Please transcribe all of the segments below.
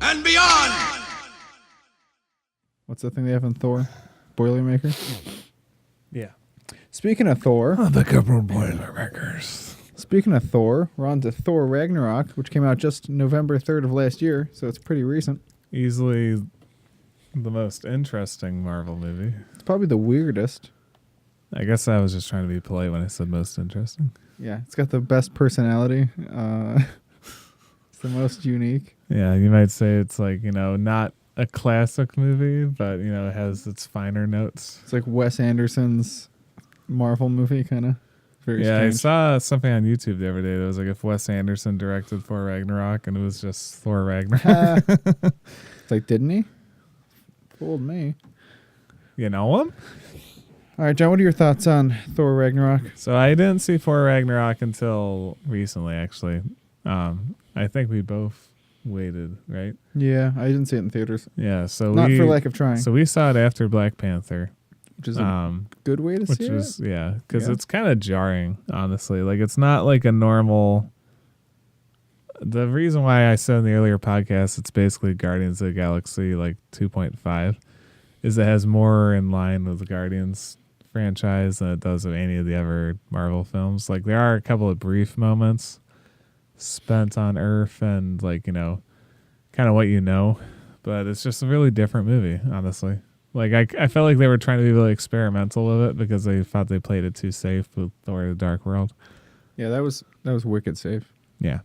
and beyond. What's the thing they have in Thor? Boilermaker? Yeah. Speaking of Thor, The couple Boilermakers. speaking of Thor, we're on to Thor Ragnarok, which came out just November 3rd of last year, so it's pretty recent. Easily the most interesting Marvel movie. It's probably the weirdest. I guess I was just trying to be polite when I said most interesting. Yeah, it's got the best personality. It's the most unique. Yeah, you might say it's like, not a classic movie, but, it has its finer notes. It's like Wes Anderson's Marvel movie, kind of. Very Yeah, I strange. saw something on YouTube the other day that was like if Wes Anderson directed Thor Ragnarok and it was just Thor Ragnarok. It's like, didn't he? Fooled me. You know him? All right, John, what are your thoughts on Thor Ragnarok? So I didn't see Thor Ragnarok until recently, actually. I think we both waited, right? Yeah, I didn't see it in theaters. Yeah, so Not for lack of trying, So we saw it after Black Panther. which is a good way to see it. Because Yeah. it's kind of jarring, honestly. Like, it's not like a normal... The reason why I said in the earlier podcast it's basically Guardians of the Galaxy, like 2.5, is it has more in line with the Guardians franchise than it does of any of the other Marvel films. Like, there are a couple of brief moments spent on Earth and, like, kind of what but it's just a really different movie, honestly. Like, I felt like they were trying to be really experimental with it because they thought they played it too safe with Thor: The Dark World. Yeah, that was wicked safe. Yeah.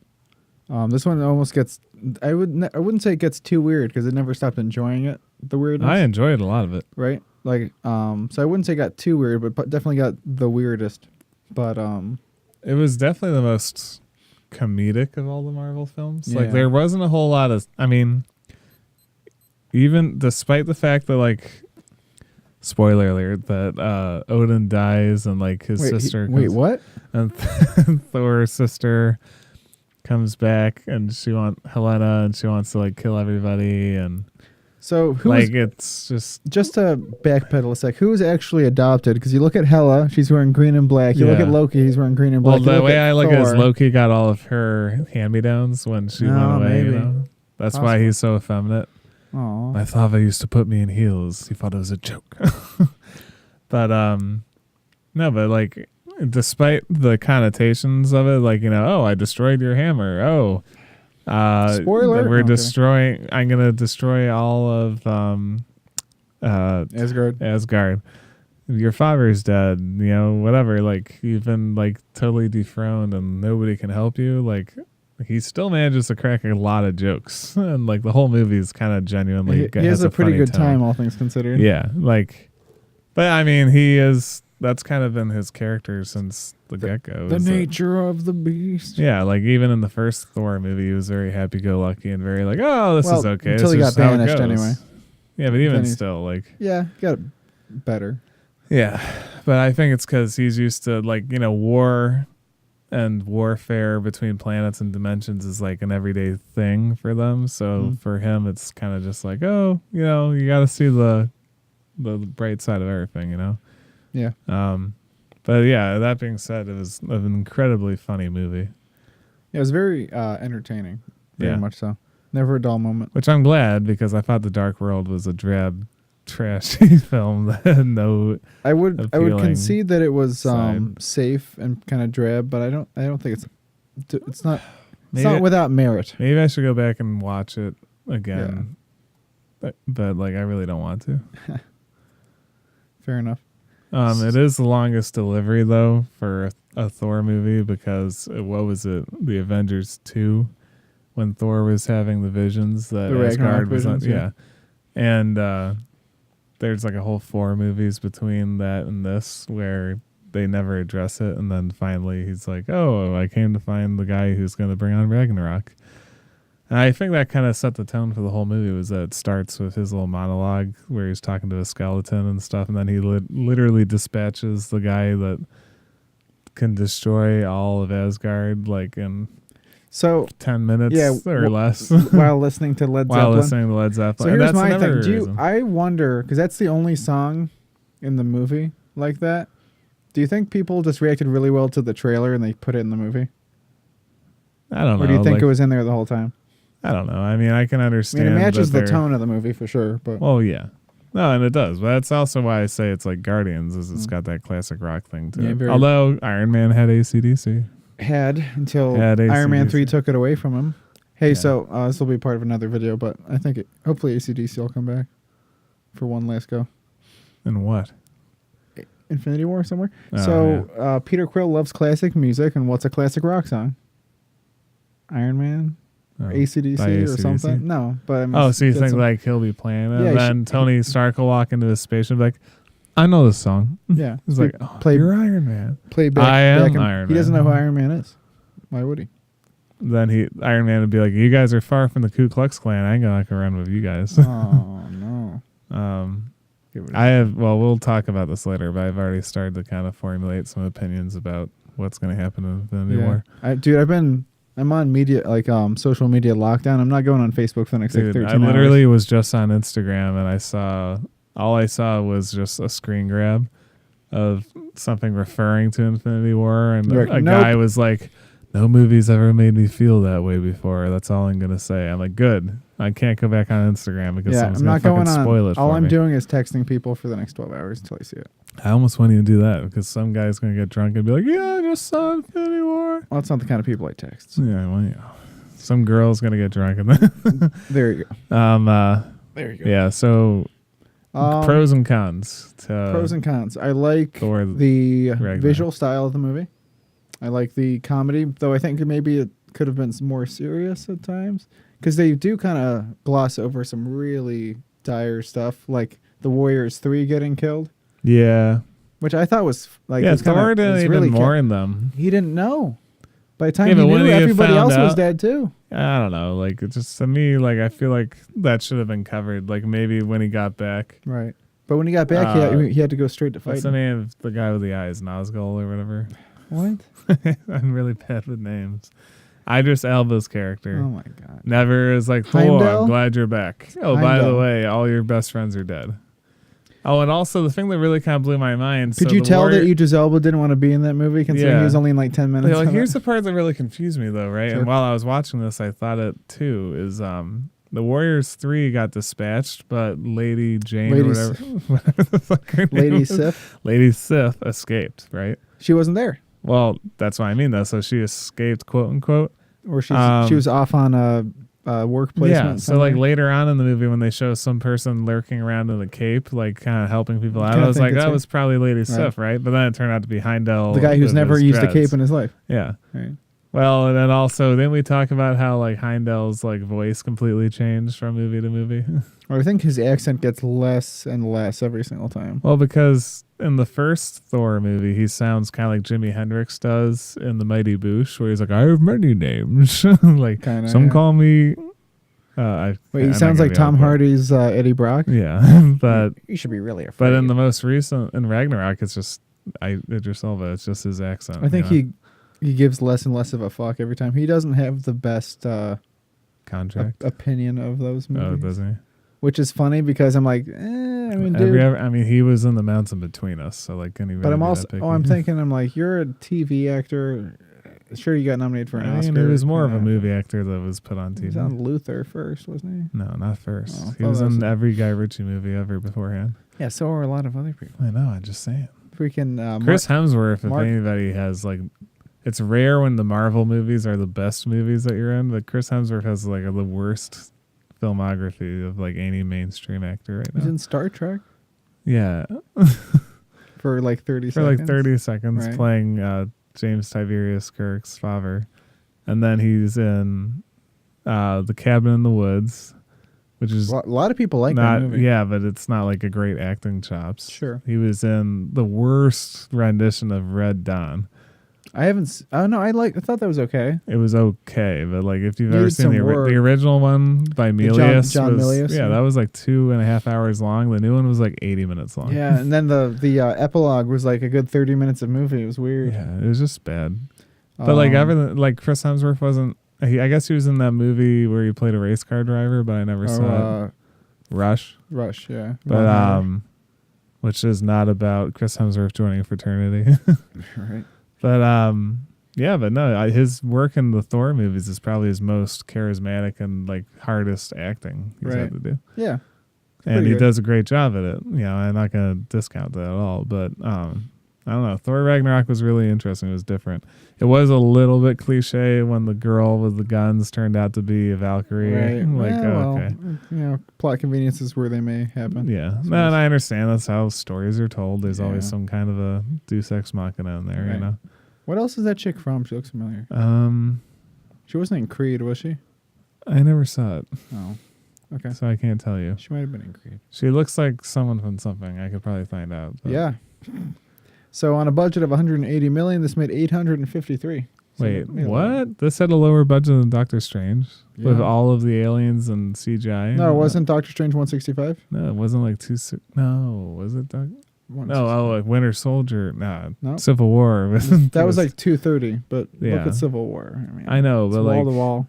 This one almost gets. I wouldn't say it gets too weird because I never stopped enjoying it. The weirdness. I enjoyed a lot of it. Right. Like so I wouldn't say it got too weird, but definitely got the weirdest. But It was definitely the most comedic of all the Marvel films. Yeah. Like, there wasn't a whole lot of... I mean, even despite the fact that, like... Spoiler alert, that Odin dies and, like, his sister... Wait, what? And Thor's sister comes back and she wants Helena and she wants to, like, kill everybody and... So who Like, it's just to backpedal a sec, who is actually adopted? Because you look at Hela, she's wearing green and black. You look Yeah. at Loki, he's wearing green and black. Well, the way I look at it is Thor. Loki got all of her hand-me-downs when she went away, maybe. That's Possible. why he's so effeminate. Aw. My father used to put me in heels. He thought it was a joke. But no, but like, despite the connotations of it, like, I destroyed your hammer. Spoiler. We're Okay. destroying. I'm gonna destroy all of Asgard. Your father's dead. Whatever. Like, you've been, like, totally dethroned, and nobody can help you. Like, he still manages to crack a lot of jokes, and, like, the whole movie is kind of genuinely. He has a pretty funny good tone. time, all things considered. Yeah, like, but I mean, that's kind of been his character since the get-go. The is that- nature of the beast. yeah, like, even in the first Thor movie, he was very happy-go-lucky and very like, oh, this is okay. Until this he is got just how it banished goes. anyway. Yeah, but even Then he- still, like, Yeah, got better. yeah, but I think it's because he's used to, like, war and warfare between planets and dimensions is like an everyday thing for them. So for him, it's kind of just like, oh, you got to see the bright side of everything, Yeah. But yeah, that being said, it was an incredibly funny movie, Yeah, it was very entertaining. Very Yeah. much so. Never a dull moment. which I'm glad because I thought The Dark World was a drab, trashy film that had no. I would appealing concede that it was side. safe and kind of drab, but I don't think it's not Maybe- without merit. Maybe I should go back and watch it again, but like, I really don't want to. Fair enough. It is the longest delivery though for a Thor movie because what was it? The Avengers 2, when Thor was having the visions that The Asgard Ragnarok was on, visions, yeah. and there's like a whole 4 movies between that and this where they never address it, and then finally he's like, "Oh, I came to find the guy who's going to bring on Ragnarok." And I think that kind of set the tone for the whole movie, was that it starts with his little monologue where he's talking to a skeleton and stuff, and then he literally dispatches the guy that can destroy all of Asgard, like, in So 10 minutes or less. while listening to Led While Zeppelin. listening to Led Zeppelin. So And here's that's my another thing. reason. I wonder, because that's the only song in the movie like that. Do you think people just reacted really well to the trailer and they put it in the movie? I don't know. Or do you think like, it was in there the whole time? I don't know. I mean, I can I understand. mean, it matches that the tone of the movie for sure. But Well, yeah. No, and it does. But that's also why I say it's like Guardians, is it's got that classic rock thing to Yeah, it. very- Although Iron Man had AC/DC. had until Had Iron Man AC/DC. 3 took it away from him. Hey, Yeah. so this will be part of another video, but I think hopefully AC/DC will come back for one last go. And what? Infinity War somewhere. Oh, So Peter Quill loves classic music, and what's a classic rock song? Iron Man, Oh, AC/DC by or AC/DC? something? No, but I mean, Oh, so you did think some- like he'll be playing it, Yeah, and he then Tony Stark will walk into the spaceship and be like, I know this song. yeah, He's we like, oh, play you're Iron Man. play back. I am back Iron He doesn't Man. know who Iron Man is. Why would he? Then Iron Man would be like, you guys are far from the Ku Klux Klan. I ain't gonna run with you guys. Oh no. We'll talk about this later, but I've already started to kind of formulate some opinions about what's going to happen in Infinity War. I'm on media, like social media lockdown. I'm not going on Facebook for the next like Dude, 13 I literally hours. was just on Instagram and all I saw was just a screen grab of something referring to Infinity War, and You're like, a nope. guy was like, no movie's ever made me feel that way before. That's all I'm going to say. I'm like, good. I can't go back on Instagram because Yeah, someone's I'm going not to going fucking on. spoil it All for I'm me. doing is texting people for the next 12 hours until I see it. I almost won't even do that because some guy's going to get drunk and be like, yeah, I just saw Infinity War. Well, that's not the kind of people I text. Yeah, well, yeah. Some girl's going to get drunk and then There you go. There you go. yeah, so pros and cons. Pros and cons. I like Thor the Ragnarok. visual style of the movie. I like the comedy, though I think maybe it could have been more serious at times. Because they do kind of gloss over some really dire stuff, like the Warriors 3 getting killed, Yeah. which I thought was like... Yeah, it's kinda- Thor it's didn't really even mourn them. He didn't know. By the time Yeah, he but when knew, he everybody found else was out- dead too. I don't know. Like, it just, to me, like, I feel like that should have been covered. Like, maybe when he got back. Right. But when he got back, he had to go straight to What's the fighting. name of the guy with the eyes? Nazgul or whatever? What? I'm really bad with names. Idris Elba's character. Oh my god. Never is like, Thor, Heimdall? I'm glad you're back. Oh, by the Heimdall. way, all your best friends are dead. Oh, and also the thing that really kind of blew my mind. Could so you the tell warrior- that Idris Elba didn't want to be in that movie, considering Yeah. he was only in like 10 minutes? Yeah, like, of here's it? the part that really confused me, though, right? Sure. And while I was watching this, I thought it too. Is the Warriors 3 got dispatched, but Lady Jane Lady or whatever, whatever the fuck her name Lady was, Sif. Lady Sif escaped, right? She wasn't there, Well, that's what I mean, though. So she escaped, quote unquote. or she was off on a work placement. Yeah. So like somewhere. later on in the movie, when they show some person lurking around in the cape, like kind of helping people out, Kinda I was think like, it's that her. was probably Lady Sif, right? But then it turned out to be Heimdall, the guy who's with never his used a dreads. cape in his life. Yeah. Right. Well, and then also, didn't we talk about how like Heimdall's like voice completely changed from movie to movie? Or I think his accent gets less and less every single time. Well, because in the first Thor movie, he sounds kind of like Jimi Hendrix does in The Mighty Boosh, where he's like, I have many names. Like, Kinda, some yeah. call me... Wait, I'm he not sounds gonna like be Tom able to- Hardy's Eddie Brock. Yeah, but You should be really afraid. in the most recent, in Ragnarok, it's just Idris Elba. It's just his accent. I think you know? he gives less and less of a fuck every time. He doesn't have the best Contract. opinion of those Oh, movies. doesn't he? Which is funny because I'm like, I mean, dude. I mean, he was in the mountain between us, so like, can he really But I'm be also, that picky? I'm thinking, I'm like, you're a TV actor. Sure, you got nominated for an I Oscar. mean, he was more of a Yeah. movie actor that was put on He was TV. on Luther first, wasn't No, not first. Oh, I He thought was that was- in every Guy Ritchie movie ever beforehand. he? Yeah, so are a lot of other people. I know. I'm just saying. Freaking Chris Hemsworth, if Mark- anybody has like, it's rare when the Marvel movies are the best movies that you're in, but Chris Hemsworth has like the worst filmography of like any mainstream actor right He's now. in Star Trek Yeah, for like 30 for seconds. like 30 seconds Right. playing James Tiberius Kirk's father, and then he's in The Cabin in the Woods, which is A lot of people like not that movie. yeah, but it's not like a great acting chops. Sure. He was in the worst rendition of Red Dawn. I haven't. Oh no, I thought that was okay. It was okay, but like if you've Needed ever seen some the work. original one by John Milius, Milius, yeah, yeah. that was like 2.5 hours long. The new one was like 80 minutes long. Yeah, and then the epilogue was like a good 30 minutes of movie. It was weird. Yeah, it was just bad. But like everything, like Chris Hemsworth wasn't. I guess he was in that movie where he played a race car driver, but I never saw it. Rush, Rush, yeah. but which is not about Chris Hemsworth joining a fraternity. right. But Yeah, but no, his work in the Thor movies is probably his most charismatic and like hardest acting he's had to do. Yeah. And Pretty he good. does a great job at it. I'm not going to discount that at all. But I don't know. Thor Ragnarok was really interesting. It was different. It was a little bit cliche when the girl with the guns turned out to be a Valkyrie. Right. Like, okay. Plot conveniences where they may happen. Yeah. No, and I understand that's how stories are told. There's always Yeah. some kind of a deus ex machina in there, Right. you know? What else is that chick from? She looks familiar. She wasn't in Creed, was she? I never saw it, Oh. Okay. so I can't tell you. She might have been in Creed. She looks like someone from something. I could probably find out. But. Yeah. So on a budget of 180 million, this made 853. So Wait, it made a what? lot. This had a lower budget than Doctor Strange with Yeah. all of the aliens and CGI. No, it wasn't Doctor Strange 165? No, it wasn't like No, was it? No, like Winter Soldier. Nah, No. Civil War. That was like 230, but look Yeah. at Civil War. I mean, I know, it's but wall like to wall.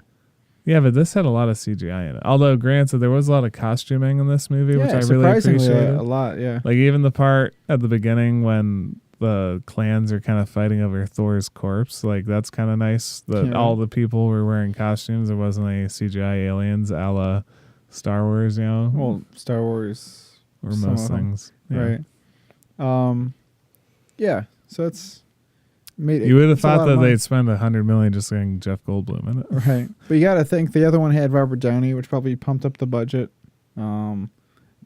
yeah, but this had a lot of CGI in it. Although, granted, there was a lot of costuming in this movie, which I really surprisingly appreciated. a lot. Yeah. Like even the part at the beginning when the clans are kind of fighting over Thor's corpse, like that's kind of nice that Yeah. all the people were wearing costumes. There wasn't any CGI aliens a la Star Wars, Well, Star Wars or some most of them. things. Yeah. Right. Yeah. So it's made. You would have it's a lot thought of that money. they'd spend $100 million just getting Jeff Goldblum in it. Right. But you got to think the other one had Robert Downey, which probably pumped up the budget.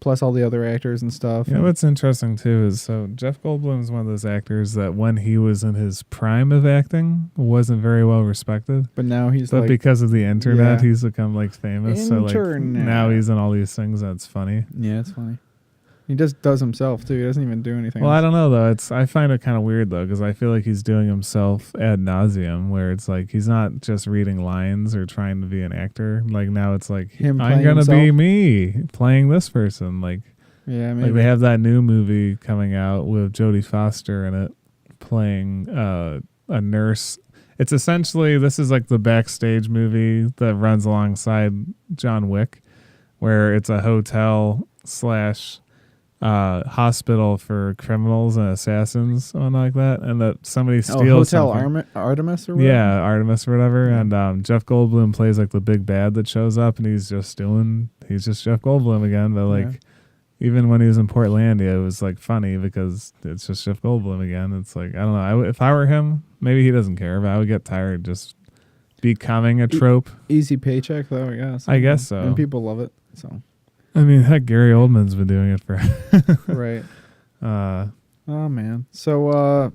Plus all the other actors and stuff. You know what's interesting too is so Jeff Goldblum is one of those actors that when he was in his prime of acting wasn't very well respected. But now he's But like, because of the internet, Yeah. he's become like famous. So like Internet. now he's in all these things that's funny. yeah, it's funny. He just does himself too. He doesn't even do anything. Well, I else. don't know though. I find it kind of weird though because I feel like he's doing himself ad nauseum, where it's like he's not just reading lines or trying to be an actor. Like now it's like Him I'm playing gonna be himself? me playing this person. Like Maybe. they have that new movie coming out with Jodie Foster in it, playing a nurse. It's essentially this is like the backstage movie that runs alongside John Wick, where it's a hotel / hospital for criminals and assassins, something like that, and that somebody steals Hotel something. Artemis or whatever? Yeah, Artemis or whatever. Yeah. And Jeff Goldblum plays like the big bad that shows up, and he's just Jeff Goldblum again. But like, Yeah. even when he was in Portlandia, it was like funny because it's just Jeff Goldblum again. It's like I don't know. If I were him, maybe he doesn't care, but I would get tired just becoming a trope. Easy paycheck though, I guess. I guess so. And people love it. So I mean, heck, Gary Oldman's been doing it for. right. uh, Oh man. So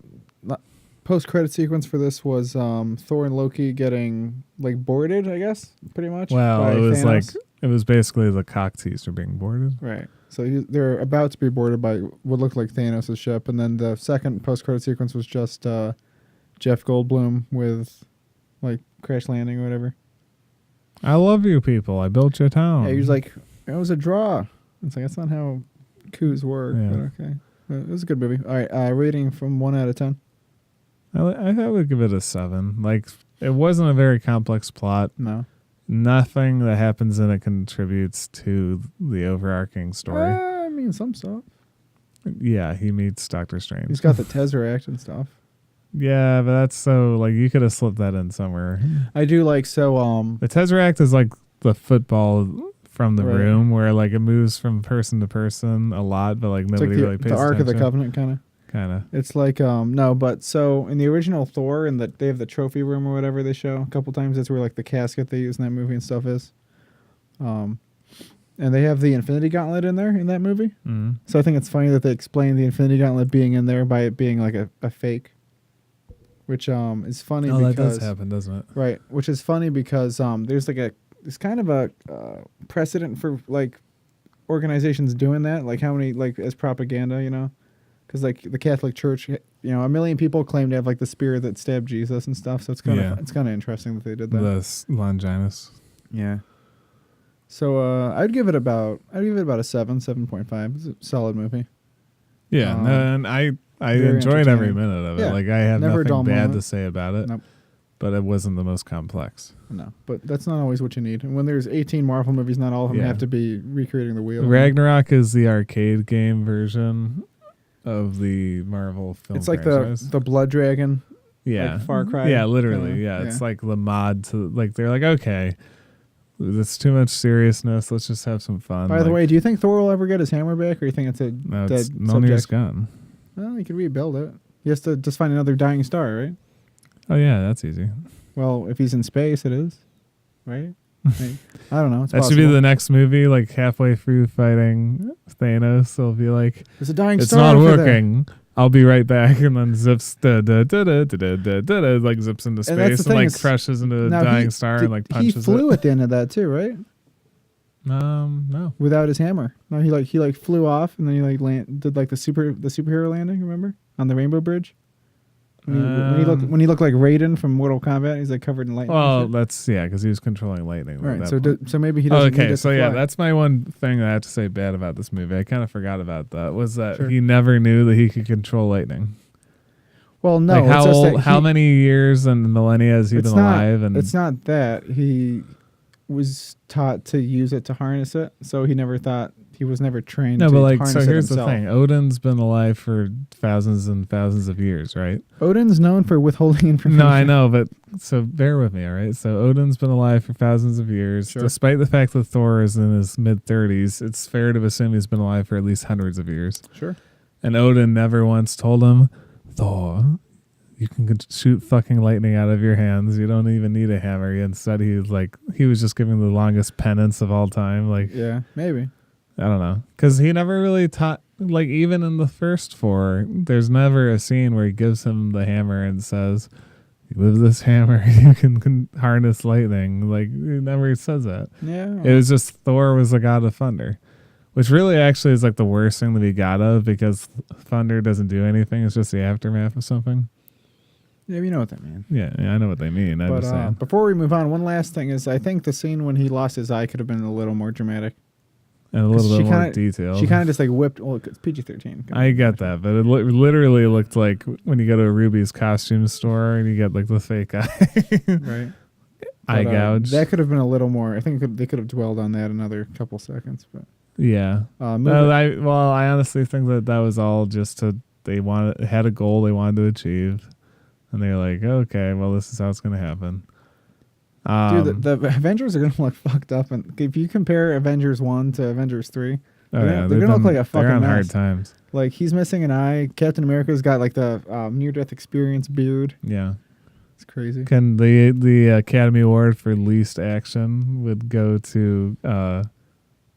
post credit sequence for this was Thor and Loki getting like boarded, I guess, pretty much. Well, by it was Thanos. like it was basically the cock teaser being boarded. Right. So they're about to be boarded by what looked like Thanos' ship, and then the second post credit sequence was just Jeff Goldblum with like crash landing or whatever. I love you people. I built your town. Yeah, he was like, it was a draw. It's like that's not how coups work. Yeah. But okay. It was a good movie. All right, rating from 1 out of 10. I would give it a 7. Like it wasn't a very complex plot. No. Nothing that happens in it contributes to the overarching story. I mean, some stuff. Yeah, he meets Doctor Strange. He's got the Tesseract and stuff. Yeah, but that's so like you could have slipped that in somewhere. I do like so. The Tesseract is like the football from the Right. room where like it moves from person to person a lot, but like It's nobody like really pays the Ark of the attention. Covenant kind of. Kind of. It's like no, but so in the original Thor, and they have the trophy room or whatever they show a couple times. That's where like the casket they use in that movie and stuff is. And they have the Infinity Gauntlet in there in that movie. Mm. So I think it's funny that they explain the Infinity Gauntlet being in there by it being like a fake, which is funny Oh, because that does happen, doesn't it? right, which is funny because there's like there's kind of a precedent for like organizations doing that, like how many like as propaganda, you know. Because like the Catholic Church, you know, 1 million people claim to have like the spear that stabbed Jesus and stuff. So it's kind of interesting that they did that. The Longinus. Yeah. So I'd give it about a 7.5. It's a solid movie. Yeah, and I very enjoyed every entertaining. minute of it. Yeah, Like I have never a dull nothing bad moment. to say about it. Nope. But it wasn't the most complex. No, but that's not always what you need. And when there's 18 Marvel movies, not all of them Yeah. have to be recreating the wheel. Ragnarok is the arcade game version of the Marvel film It's like franchise. the Blood Dragon Yeah. Like Far Cry. Yeah, literally. Yeah. It's like the mod to like they're like, okay, that's too much seriousness. Let's just have some fun. By the way, do you think Thor will ever get his hammer back, or you think it's a no, dead it's Mjolnir's subject? gone. Well, he could rebuild it. He has to just find another dying star, right? Oh yeah, that's easy. Well, if he's in space, it is, right? Like, I don't know. It's That possible. should be the next movie. Like halfway through fighting Thanos, they'll be like, There's a dying "It's star not over there." working. I'll be right back," and then zips like zips into And that's space the and thing like is- crashes into a Now, dying star and like punches he flew it. at the end of that too, right? No. Without his hammer. No, he flew off and then he did like the superhero landing. Remember on the Rainbow Bridge? When he looked like Raiden from Mortal Kombat, he's like covered in lightning. Well, that's because he was controlling lightning. right. at So that point. so maybe he doesn't. Okay, need it so to yeah, fly. that's my one thing that I have to say bad about this movie. I kind of forgot about that. Was that Sure. he never knew that he could control lightning? Well, no. Like it's how just that old, how many years and millennia has he it's been not, alive? And it's not that he was taught to use it to harness it, so he never thought he was never trained. no, to but like harness so it here's the himself. thing: Odin's been alive for thousands and thousands of years, right? Odin's known for withholding information. No, I know, but so bear with me, all right? So Odin's been alive for thousands of years. Sure. Despite the fact that Thor is in his mid-30s, it's fair to assume he's been alive for at least hundreds of years. Sure. And Odin never once told him, "Thor, you can shoot fucking lightning out of your hands. You don't even need a hammer." Instead, he was just giving the longest penance of all time. Like, Yeah, maybe. I don't know, because he never really taught. Like, even in the first four, there's never a scene where he gives him the hammer and says, "With this hammer, you can harness lightning." Like, he never says that. Yeah. It was just Thor was the god of thunder, which really actually is like the worst thing to be god of, because thunder doesn't do anything. It's just the aftermath of something. Yeah, you know what that means. Yeah, I know what they mean. I'm But just saying. before we move on, one last thing is I think the scene when he lost his eye could have been a little more dramatic. And a little 'cause bit she more kinda- detailed. She kind of just like whipped. Well, it's PG-13. I get that, but it literally looked like when you go to a Ruby's costume store and you get like the fake eye, Right. eye But, gouge. That could have been a little more. I think they could have dwelled on that another couple seconds. But Yeah. I honestly think that was all just they had a goal they wanted to achieve, and they're like, okay, well, this is how it's going to happen. dude, the Avengers are gonna look fucked up, and if you compare Avengers 1 to Avengers 3, they're gonna look like a fucking they're on mess. hard times. Like he's missing an eye. Captain America's got like the near-death experience beard. Yeah. It's crazy. Can the Academy Award for least action would go to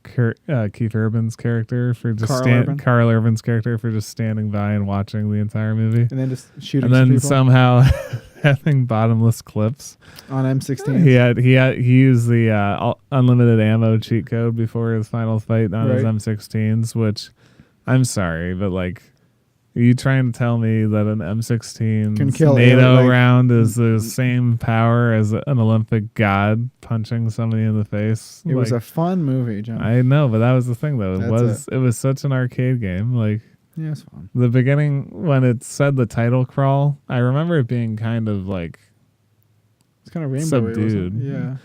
Keith Urban's character for just Carl Urban's character for just standing by and watching the entire movie, And then just shooting and then some people somehow having bottomless clips. on M16. He used the unlimited ammo cheat code before his final fight on his Right. M16s, which I'm sorry, but like, are you trying to tell me that an M16 Can kill NATO like- round is the same power as an Olympic god punching somebody in the face? It was Like, a fun movie, John. I know, but that was the thing though. That's It was such an arcade game. Like, Yeah, it's fun. the beginning when it said the title crawl, I remember it being kind of like, It's kind of rainbowy, wasn't subdued. it? Yeah.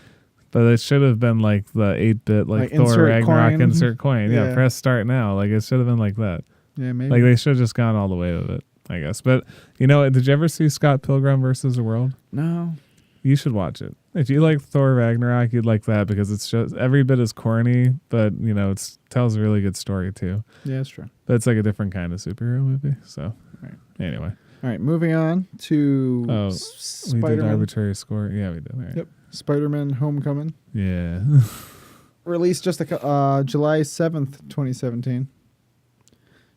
but it should have been like the 8-bit like Thor insert Ragnarok coin. insert coin. Yeah, Yeah. press start now. Like, it should have been like that. Yeah, maybe. Like, they should have just gone all the way with it, I guess. But you know, did you ever see Scott Pilgrim versus the World? No. You should watch it. If you like Thor Ragnarok, you'd like that, because it's just every bit as corny, but you know, it tells a really good story too. Yeah, it's true. But it's like a different kind of superhero movie. So Right. anyway, All right, moving on to we did Spider-Man. arbitrary score. Yeah, we did. All right. Yep. Spider-Man Homecoming. Yeah. Released just July 7th, 2017.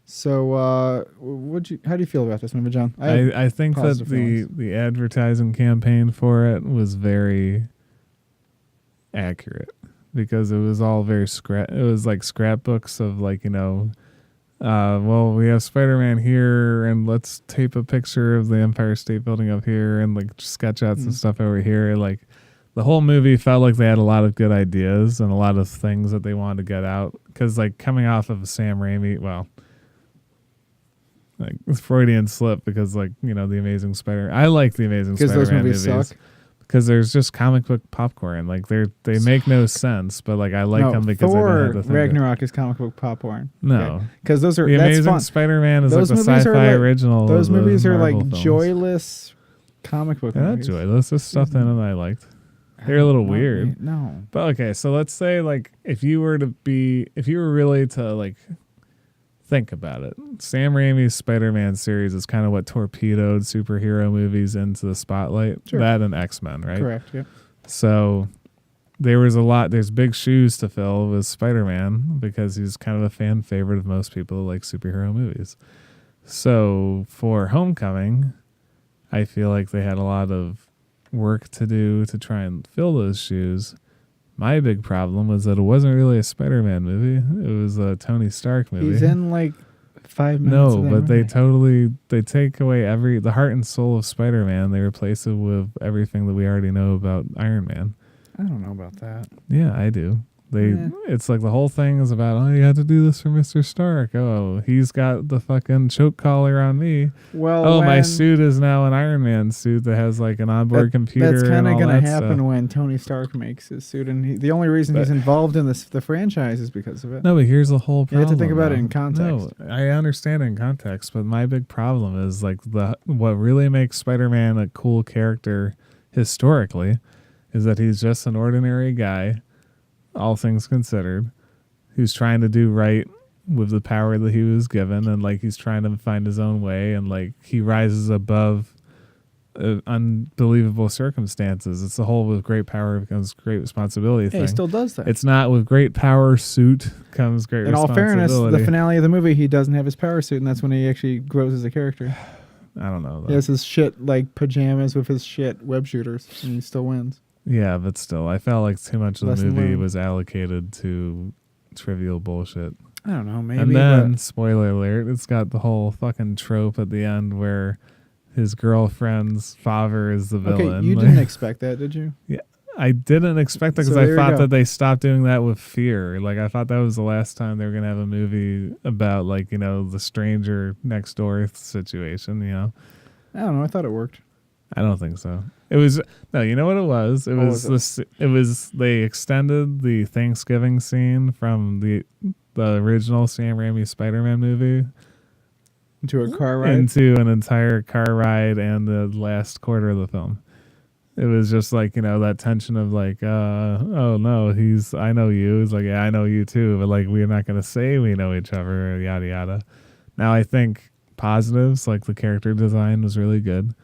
So, how do you feel about this movie, John? I think that positive feelings. the advertising campaign for it was very accurate, because it was all very it was like scrapbooks of, like, you know, well, we have Spider-Man here, and let's tape a picture of the Empire State Building up here, and like sketch outs and stuff over here. Like, the whole movie felt like they had a lot of good ideas and a lot of things that they wanted to get out, because like coming off of Sam Raimi, well, like Freudian slip, because like, you know, the Amazing Spider, I like the Amazing Because Spider-Man those movies suck. because there's just comic book popcorn. Like, they make no sense, but like I like them because I Thor don't have to think Ragnarok is comic book popcorn. No, Because those are the that's Amazing fun. Spider-Man is Those like the movies are sci-fi like- original. Those of the movies are like Marvel films. joyless, comic book They're not movies. joyless. There's stuff in them that I liked. They're a little weird. No. But okay, so let's say like if you were really to like think about it, Sam Raimi's Spider-Man series is kind of what torpedoed superhero movies into the spotlight. Sure. That and X-Men, right? Correct. Yeah. So there's big shoes to fill with Spider-Man because he's kind of a fan favorite of most people who like superhero movies. So for Homecoming, I feel like they had a lot of work to do to try and fill those shoes. My big problem was that it wasn't really a Spider-Man movie. It was a Tony Stark movie. He's in like 5 minutes. No, of that but movie. they take away the heart and soul of Spider-Man. They replace it with everything that we already know about Iron Man. I don't know about that. Yeah, I do. It's like the whole thing is about, oh, you have to do this for Mr. Stark. Oh, he's got the fucking choke collar on me. Well, my suit is now an Iron Man suit that has like an onboard computer. That's kind of going to happen when Tony Stark makes his suit, and the only reason he's involved in the franchise is because of it. No, but here's the whole problem. You have to think about it in context. No, I understand it in context, but my big problem is like what really makes Spider-Man a cool character historically is that he's just an ordinary guy, all things considered, who's trying to do right with the power that he was given, and like he's trying to find his own way, and like he rises above unbelievable circumstances. It's the whole with great power becomes great responsibility thing. He still does that. It's not with great power suit comes great in all responsibility. fairness, the finale of the movie, he doesn't have his power suit, and that's when he actually grows as a character. I don't know. He has his shit like pajamas with his shit web shooters, and he still wins. Yeah, but still, I felt like too much of the Lesson movie learned. was allocated to trivial bullshit. I don't know, maybe. And then, spoiler alert, it's got the whole fucking trope at the end where his girlfriend's father is the villain. Okay, you didn't expect that, did you? Yeah, I didn't expect that because So I there you thought go. that they stopped doing that with Fear. Like, I thought that was the last time they were going to have a movie about, like, you know, the stranger next door situation, you know? I don't know. I thought it worked. I don't think so. It was no, you know what it was? It What was was this. It was they extended the Thanksgiving scene from the original Sam Raimi Spider-Man movie Into a car ride. into an entire car ride and the last quarter of the film. It was just like, you know, that tension of like, oh no, I know you. It's like, yeah, I know you too, but like we're not gonna say we know each other, yada yada. Now I think positives like the character design was really good.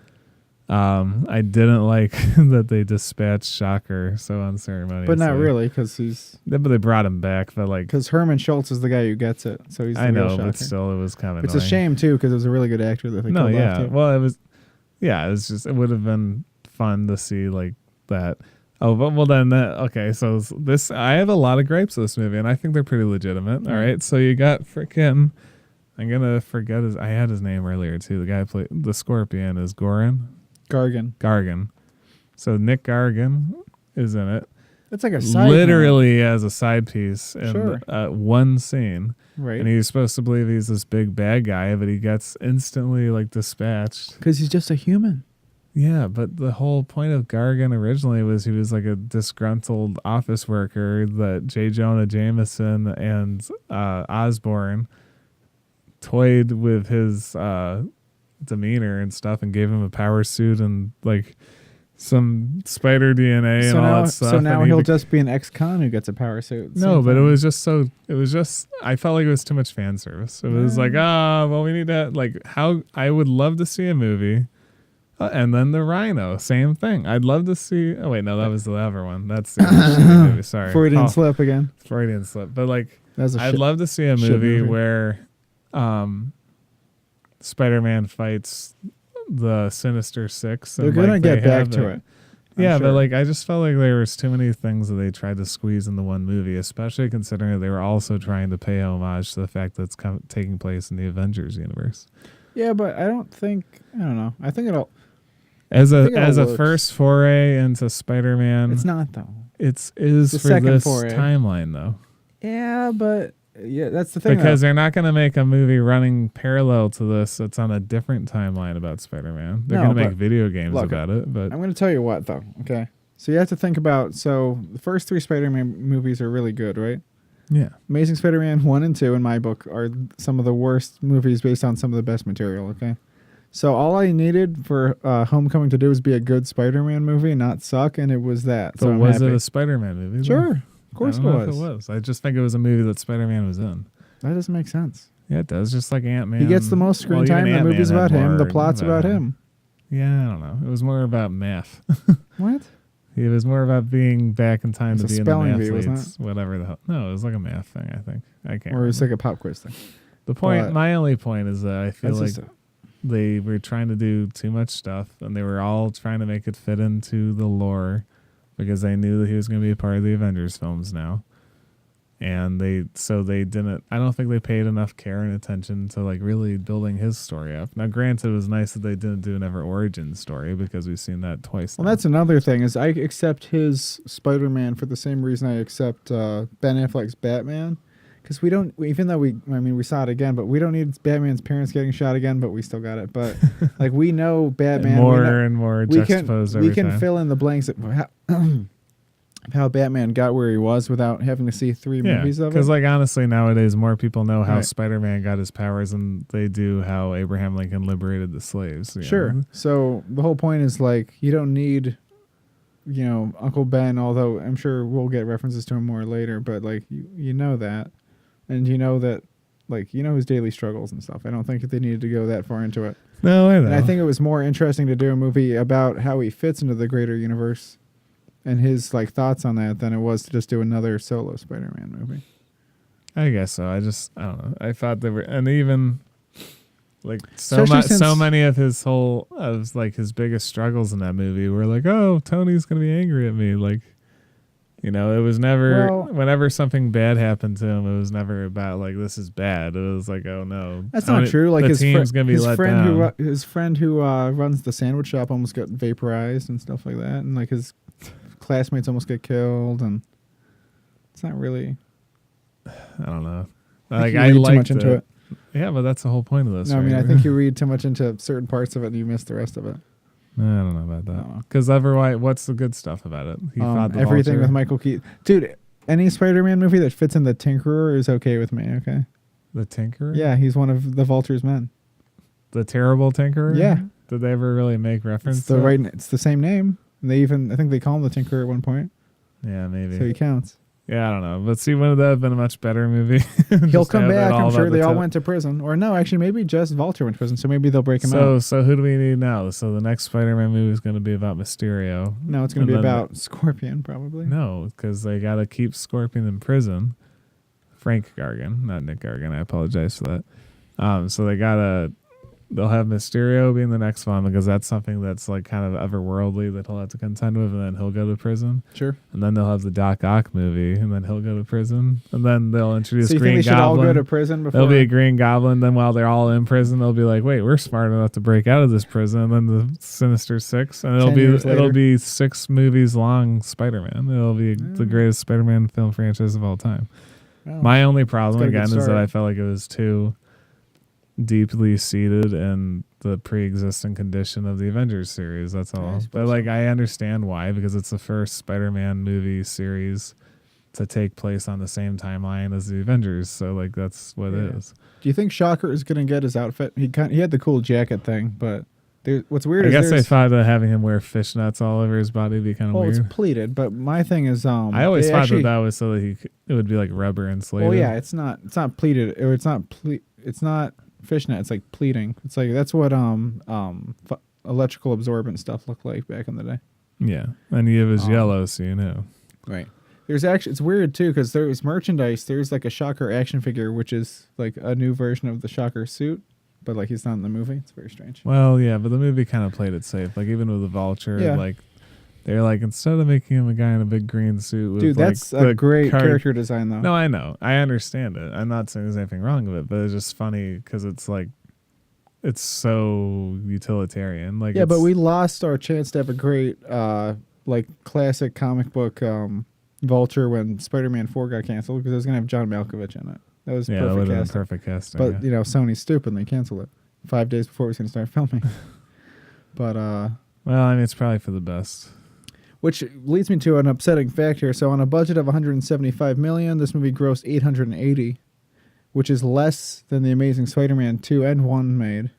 I didn't like that they dispatched Shocker so unceremoniously. But not really, because But they brought him back. But like, because Herman Schultz is the guy who gets it, so he's the I real know, Shocker. but still, it was kind of. It's a shame too, because it was a really good actor that they No, killed yeah. off too. Well, it was. Yeah, it was just. It would have been fun to see like that. Oh, but well then. Okay, so this. I have a lot of gripes with this movie, and I think they're pretty legitimate. All right, so you got frickin'. I'm gonna forget I had his name earlier too. The guy who played the Scorpion is Gargan. So Nick Gargan is in it. It's like a side Literally as a side piece in Sure. one scene. right? And he's supposed to believe he's this big bad guy, but he gets instantly like dispatched. Because he's just a human. Yeah, but the whole point of Gargan originally was he was like a disgruntled office worker that J. Jonah Jameson and Osborn toyed with his demeanor and stuff and gave him a power suit and like some spider DNA and all that stuff. So now and he'll just be an ex-con who gets a power suit. No, Same but thing. it was just I felt like it was too much fan service. It was like, well, we need to like how I would love to see a movie. And then the Rhino, same thing. I'd love to see. Oh wait, no, that was the other one. That's the other movie. Sorry, Freudian slip again. Freudian slip. But like, That was I'd love to see a shit movie movie. where, Spider-Man fights the Sinister Six. They're and, gonna like, get they back have to the- it. Yeah, sure. but like I just felt like there was too many things that they tried to squeeze into one movie, especially considering that they were also trying to pay homage to the fact that it's taking place in the Avengers universe. Yeah, but I don't know. I think it'll. As I think it a works. first foray into Spider-Man, It's not though. is the for second this foray. timeline though. Yeah, but that's the thing. Because they're not going to make a movie running parallel to this. It's on a different timeline about Spider-Man. They're No, going to make but video games look, about it. But I'm going to tell you what though. Okay, so you have to think about. So the first 3 Spider-Man movies are really good, right? yeah, Amazing Spider-Man 1 and 2 in my book are some of the worst movies based on some of the best material. Okay, So all I needed for Homecoming to do was be a good Spider-Man movie and not suck, and it was that. But So I'm was happy. it a Spider-Man movie? though? Sure, of course I it don't know was. if it was. I just think it was a movie that Spider-Man was in. That doesn't make sense. Yeah, it does. Just like Ant-Man. He gets the most screen Well, even time. The Ant-Man movie's had about him. The more plot's about him. Yeah, I don't know. It was more about math. What? It was more about being back in time It's to a be in the spelling bee, wasn't mathletes, whatever the hell. No, it was like a math thing, I think. I can't Or it's remember. like a pop quiz thing. The point, but- my only point is that I feel That's like just they were trying to do too much stuff, and they were all trying to make it fit into the lore because they knew that he was going to be a part of the Avengers films now. And they didn't, I don't think they paid enough care and attention to like really building his story up. Now, granted, it was nice that they didn't do an ever origin story because we've seen that twice. Well, now. that's another thing is I accept his Spider-Man for the same reason I accept Ben Affleck's Batman. Because we don't, even though we saw it again, but we don't need Batman's parents getting shot again, but we still got it. But like we know Batman. more we know, and more we juxtaposed can, every we can time. fill in the blanks of how Batman got where he was without having to see three movies of it. Because like honestly, nowadays more people know how Right. Spider-Man got his powers than they do how Abraham Lincoln liberated the slaves. you Sure. know? So the whole point is like you don't need, Uncle Ben. Although I'm sure we'll get references to him more later, but like you know that, and you know that, like his daily struggles and stuff. I don't think that they needed to go that far into it. No, I know. And I think it was more interesting to do a movie about how he fits into the greater universe, and his like thoughts on that than it was to just do another solo Spider-Man movie. I guess so. I don't know. I thought they were, and even like Especially so since- many of his his biggest struggles in that movie were like, oh, Tony's gonna be angry at me. Like, it was never. Well- whenever something bad happened to him, it was never about like this is bad. It was like, oh no, That's Tony- not true. Like the his team's gonna be his let friend down. his friend who runs the sandwich shop almost got vaporized and stuff like that, and like his classmates almost get killed, and it's not really. I don't know. I think Like you I read too liked much into it. Yeah, but that's the whole point of this. No, I mean right? I think you read too much into certain parts of it and you miss the rest of it. I don't know about that. Oh. Because otherwise, what's the good stuff about it? He fought the Everything Vulture. with Michael Keaton, dude. Any Spider-Man movie that fits in the Tinkerer is okay with me. Okay. The Tinkerer? Yeah, he's one of the Vulture's men. The terrible Tinkerer? Yeah. Did they ever really make reference It's to the it? right. It's the same name. And they even, I think they call him the Tinkerer at one point, Yeah, maybe. so he counts. Yeah, I don't know. But see, wouldn't that have been a much better movie? He'll Just come have it back. all I'm sure about they the all tip. went to prison, or no, actually, maybe just Vulture went to prison. So maybe they'll break him out. So who do we need now? So the next Spider-Man movie is going to be about Mysterio. No, it's going to be And then- about Scorpion, probably. No, because they got to keep Scorpion in prison. Frank Gargan, not Nick Gargan. I apologize for that. So they'll have Mysterio being the next one because that's something that's like kind of otherworldly that he'll have to contend with, and then he'll go to prison. Sure. And then they'll have the Doc Ock movie, and then he'll go to prison. And then they'll introduce So you Green think they should all Goblin. go to prison before? There'll be a Green Goblin. Then while they're all in prison, they'll be like, "Wait, we're smart enough to break out of this prison." And then the Sinister Six, and 10 years it'll later. be 6 movies long. Spider-Man. It'll be the greatest Spider-Man film franchise of all time. Oh. My only problem got a good again is that start. I felt like it was too deeply seated in the pre-existing condition of the Avengers series. That's all. suppose But like, I understand why, because it's the first Spider-Man movie series to take place on the same timeline as the Avengers. So like, that's what it Yeah. is. Do you think Shocker is going to get his outfit? He had the cool jacket thing, but what's weird I is guess they there's- thought that having him wear fishnets all over his body would be kind of well, weird. it's pleated, but my thing is, I always they thought actually, that was so that it would be like rubber insulated. well, yeah, it's not pleated, or it's not fishnet. It's like pleating. It's like that's what electrical absorbent stuff looked like back in the day. Yeah, and it was yellow, so you know. Right. There's actually, it's weird too, because there's merchandise. There's like a Shocker action figure, which is like a new version of the Shocker suit, but like he's not in the movie. It's very strange. Well, yeah, but the movie kind of played it safe. Like even with the Vulture, Yeah. like they're like, instead of making him a guy in a big green suit with Dude, like, that's the a great character design, though. No, I know, I understand it. I'm not saying there's anything wrong with it, but it's just funny because it's like it's so utilitarian. Like Yeah, but it's- we lost our chance to have a great, like classic comic book Vulture when Spider-Man 4 got canceled because it was gonna have John Malkovich in it. That was yeah, that perfect would have been casting. perfect casting. But yeah. you know, Sony stupidly canceled it 5 days before it was gonna start filming. But Well, I mean, it's probably for the best. which leads me to an upsetting fact here. So on a budget of 175 million, this movie grossed 880, which is less than the Amazing Spider-Man 2 and 1 made.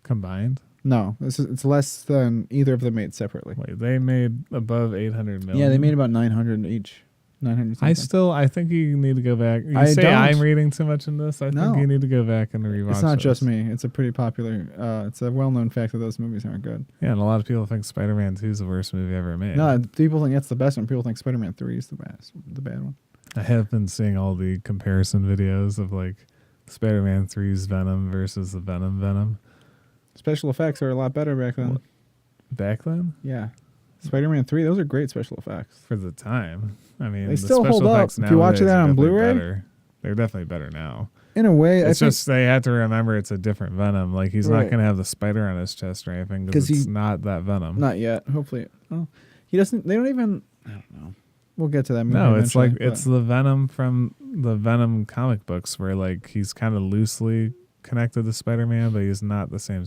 Combined. No, it's less than either of them made separately. Wait, they made above 800 million. Yeah, they made about 900 each. 900 something. I think you need to go back. You I say don't. I'm reading too much in this. I No. think you need to go back and rewatch. It's not just those. me. It's a pretty popular. It's a well-known fact that those movies aren't good. Yeah, and a lot of people think Spider-Man 2 is the worst movie ever made. No, people think that's the best one. People think Spider-Man 3 is the bad one. I have been seeing all the comparison videos of like Spider-Man 3's Venom versus the Venom. Special effects are a lot better back then. What? Back then? Yeah, Spider-Man 3. Those are great special effects. For the time. I mean, They the still special hold up. effects If you watch nowadays that are on definitely Blu-ray? better. They're definitely better now. In a way, It's I think just they have to remember it's a different Venom. Like he's not Right. going to have the spider on his chest or anything because 'Cause it's he- not that Venom. not yet. Hopefully, oh, he doesn't. They don't even. I don't know. We'll get to that movie. No, it's eventually, like it's the Venom from the Venom comic books where like he's kind of loosely connected to Spider-Man, but he's not the same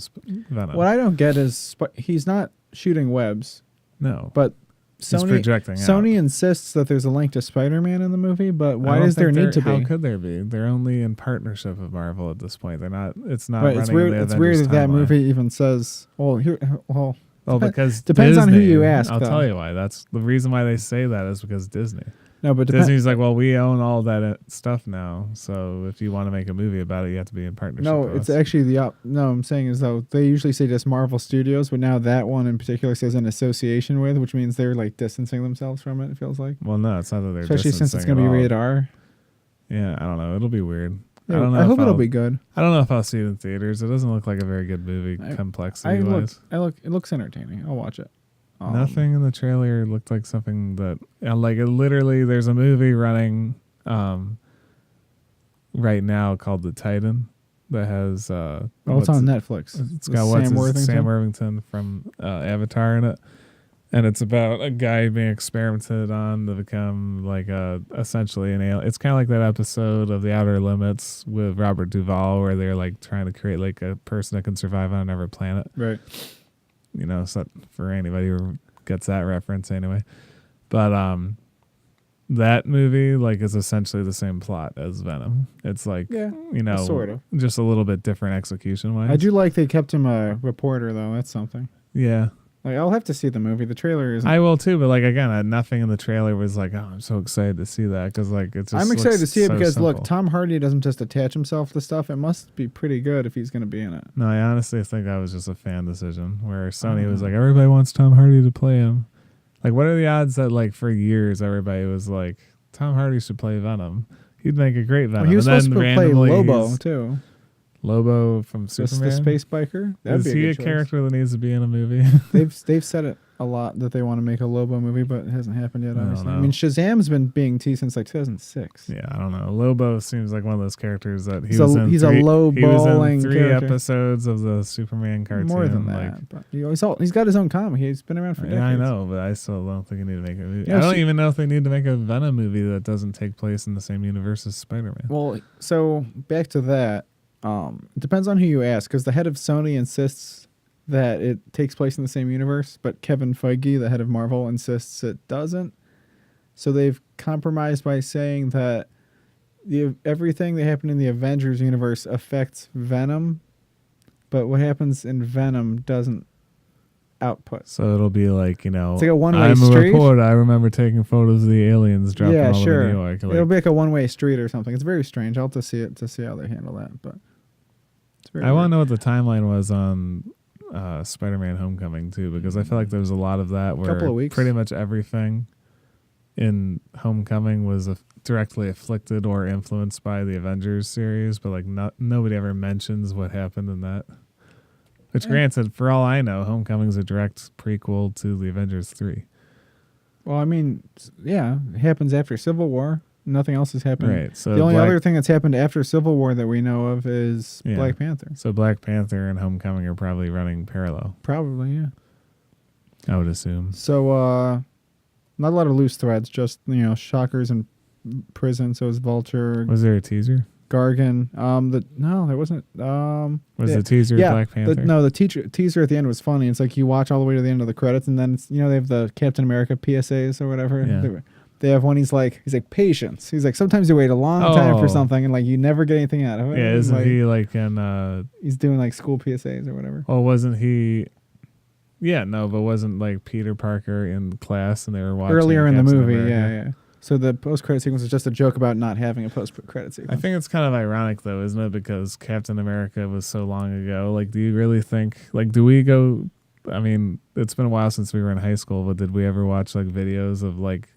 Venom. what I don't get is he's not shooting webs, No, but he's Sony projecting Sony out. insists that there's a link to Spider-Man in the movie, but I why don't does there think need to How be? could there be? They're only in partnership with Marvel at this point. They're not. It's not. Right, it's running weird. The It's weird Avengers that timeline. movie even says. Well, here. Well, Well, because depends on who Disney- you ask, I'll though. tell you why. That's the reason why they say that is because Disney. no, but Disney's like, well, we own all that stuff now. So if you want to make a movie about it, you have to be in partnership. no, with it's us. actually no. I'm saying is though they usually say just Marvel Studios, but now that one in particular says in association with, which means they're like distancing themselves from it. It feels like, Well, no, it's not that they're especially since it's distancing going to be at all. rated R. Yeah, I don't know. It'll be weird. Yeah, I don't know. I hope if it'll I'll- be good. I don't know if I'll see it in theaters. It doesn't look like a very good movie, I complexity look. wise. It looks entertaining. I'll watch it. Nothing in the trailer looked like something that, like, it literally, there's a movie running right now called The Titan that has. Oh, it's on Netflix. It's With got Sam Worthington from Avatar in it, and it's about a guy being experimented on to become like essentially an alien. It's kind of like that episode of The Outer Limits with Robert Duvall, where they're like trying to create like a person that can survive on another planet. Right. You know, it's not for anybody who gets that reference anyway. But that movie like is essentially the same plot as Venom. It's like Yeah, you know, sort of. just a little bit different execution wise. I do like they kept him a reporter though. That's something. Yeah. Like I'll have to see the movie. The trailer is. I will too, but like again, nothing in the trailer was like, oh, I'm so excited to see that because like it's. I'm excited to see it so because simple. look, Tom Hardy doesn't just attach himself to stuff. It must be pretty good if he's going to be in it. No, I honestly think that was just a fan decision where Sony was like, everybody wants Tom Hardy to play him. Like, what are the odds that like for years everybody was like, Tom Hardy should play Venom? He'd make a great Venom. Well, he was and supposed then to play randomly Lobo he's- too. Lobo from Just Superman. the space biker. That'd Is be he a a good choice. character that needs to be in a movie? They've said it a lot that they want to make a Lobo movie, but it hasn't happened yet. I don't Obviously, I know. mean Shazam's been being teased since like 2006. Yeah, I don't know. Lobo seems like one of those characters that He's a low he was in balling 3 character. episodes of the Superman cartoon. More than like, that, but he's got his own comic. He's been around for decades. Yeah, I know, but I still don't think they need to make a movie. Yeah, I don't she- even know if they need to make a Venom movie that doesn't take place in the same universe as Spider-Man. Well, so back to that. It depends on who you ask, because the head of Sony insists that it takes place in the same universe, but Kevin Feige, the head of Marvel, insists it doesn't. So they've compromised by saying that everything that happened in the Avengers universe affects Venom, but what happens in Venom doesn't output. So it'll be like, you know, It's like a one-way I'm a street. reporter. I remember taking photos of the aliens dropping Yeah, all over sure. New York. Like, It'll be like a one-way street or something. It's very strange. I'll have to see it to see how they handle that, but it's very I want to weird. know what the timeline was on Spider-Man Homecoming too, because I feel like there was a lot of that where Couple of weeks. pretty much everything in Homecoming was directly afflicted or influenced by the Avengers series, but like nobody ever mentions what happened in that. Which, granted, for all I know, Homecoming's a direct prequel to the Avengers 3. Well, I mean, yeah, it happens after Civil War. Nothing else has happened. Right. So The only Black- other thing that's happened after Civil War that we know of is Yeah. Black Panther. So Black Panther and Homecoming are probably running parallel, Probably, yeah. I would assume. So, not a lot of loose threads, just, Shocker's in prison, so is Vulture, Was there a teaser? Gargan. No, there wasn't. Was yeah. the teaser Yeah, Black Panther? the teaser at the end was funny. It's like you watch all the way to the end of the credits, and then it's, they have the Captain America PSAs or whatever. Yeah. They have one. He's like patience. He's like sometimes you wait a long time for Oh. something and like you never get anything out of it. Yeah, isn't like, he like in He's doing like school PSAs or whatever. oh, wasn't he? Yeah, no, but wasn't like Peter Parker in class and they were watching Earlier in the Captain movie, America? yeah. So the post-credit sequence is just a joke about not having a post-credit sequence. I think it's kind of ironic though, isn't it? Because Captain America was so long ago. Like, do you really think? Like, do we go? I mean, it's been a while since we were in high school, but did we ever watch like videos of like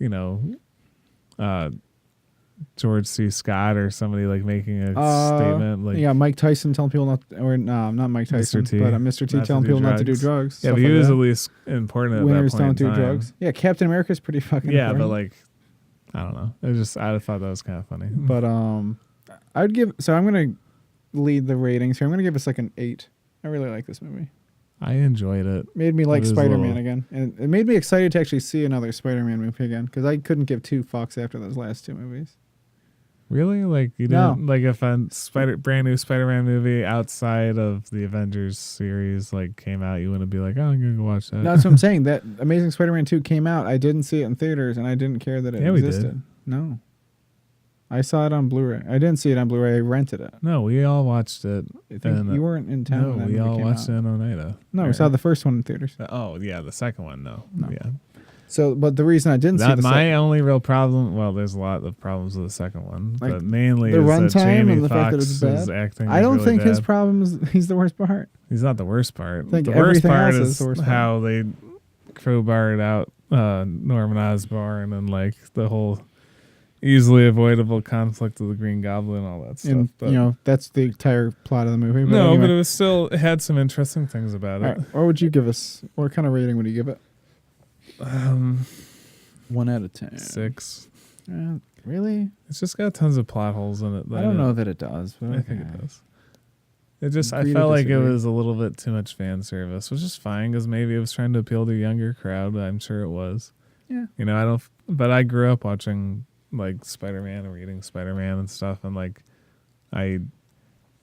George C. Scott or somebody like making a statement? Like, yeah, Mike Tyson telling people not, or no, not Mike Tyson, Mr. T, but Mr. T not to telling do people not to do drugs. drugs. Yeah, stuff but he like was that. at least important at Winners that point don't in do time. drugs. Yeah, Captain America's pretty fucking Yeah, important. but like, I don't know. I thought that was kind of funny. But I'd give. So I'm gonna lead the ratings here. I'm gonna give us like an 8. I really like this movie. I enjoyed it. Made me like It is a Spider-Man little- again, and it made me excited to actually see another Spider-Man movie again because I couldn't give 2 fucks after those last 2 movies. Really? Like you No. didn't like if a brand new Spider-Man movie outside of the Avengers series like came out, you wouldn't be like, oh, I'm gonna go watch that. No, that's what I'm saying. That Amazing Spider-Man 2 came out. I didn't see it in theaters, and I didn't care that it Yeah, we did. existed. No. I saw it on Blu-ray. I didn't see it on Blu-ray. I rented it. No, we all watched it. I think And, you weren't in town. No, when that we movie all came watched out. it in Oneida. No, we Or- saw the first one in theaters. Oh yeah, the second one. No. No. Yeah. So, but the reason I didn't see That the my only real problem. Well, there's a lot of problems with the second one, Like, but mainly the is that runtime Jamie and the fact that Foxx it's bad? is acting. I is don't really think his bad. problem is he's the worst part. He's not the worst part. I think The worst everything part else is is the worst part. how they crowbarred out Norman Osborn and like the whole easily avoidable conflict of the Green Goblin and all that stuff. And But you know that's the entire plot of the movie. no, anyway. but it had some interesting things about All it. right, what would you give us? What kind of rating would you give it? 1 out of 10. 6. Really? It's just got tons of plot holes in it. I don't know that it does. But I think it okay. does. It just I Agree to felt like it disagree. was a little bit too much fan service, which is fine because maybe it was trying to appeal to a younger crowd. I'm sure it was. Yeah. You know, I don't. But I grew up watching like Spider-Man and reading Spider-Man and stuff, and like I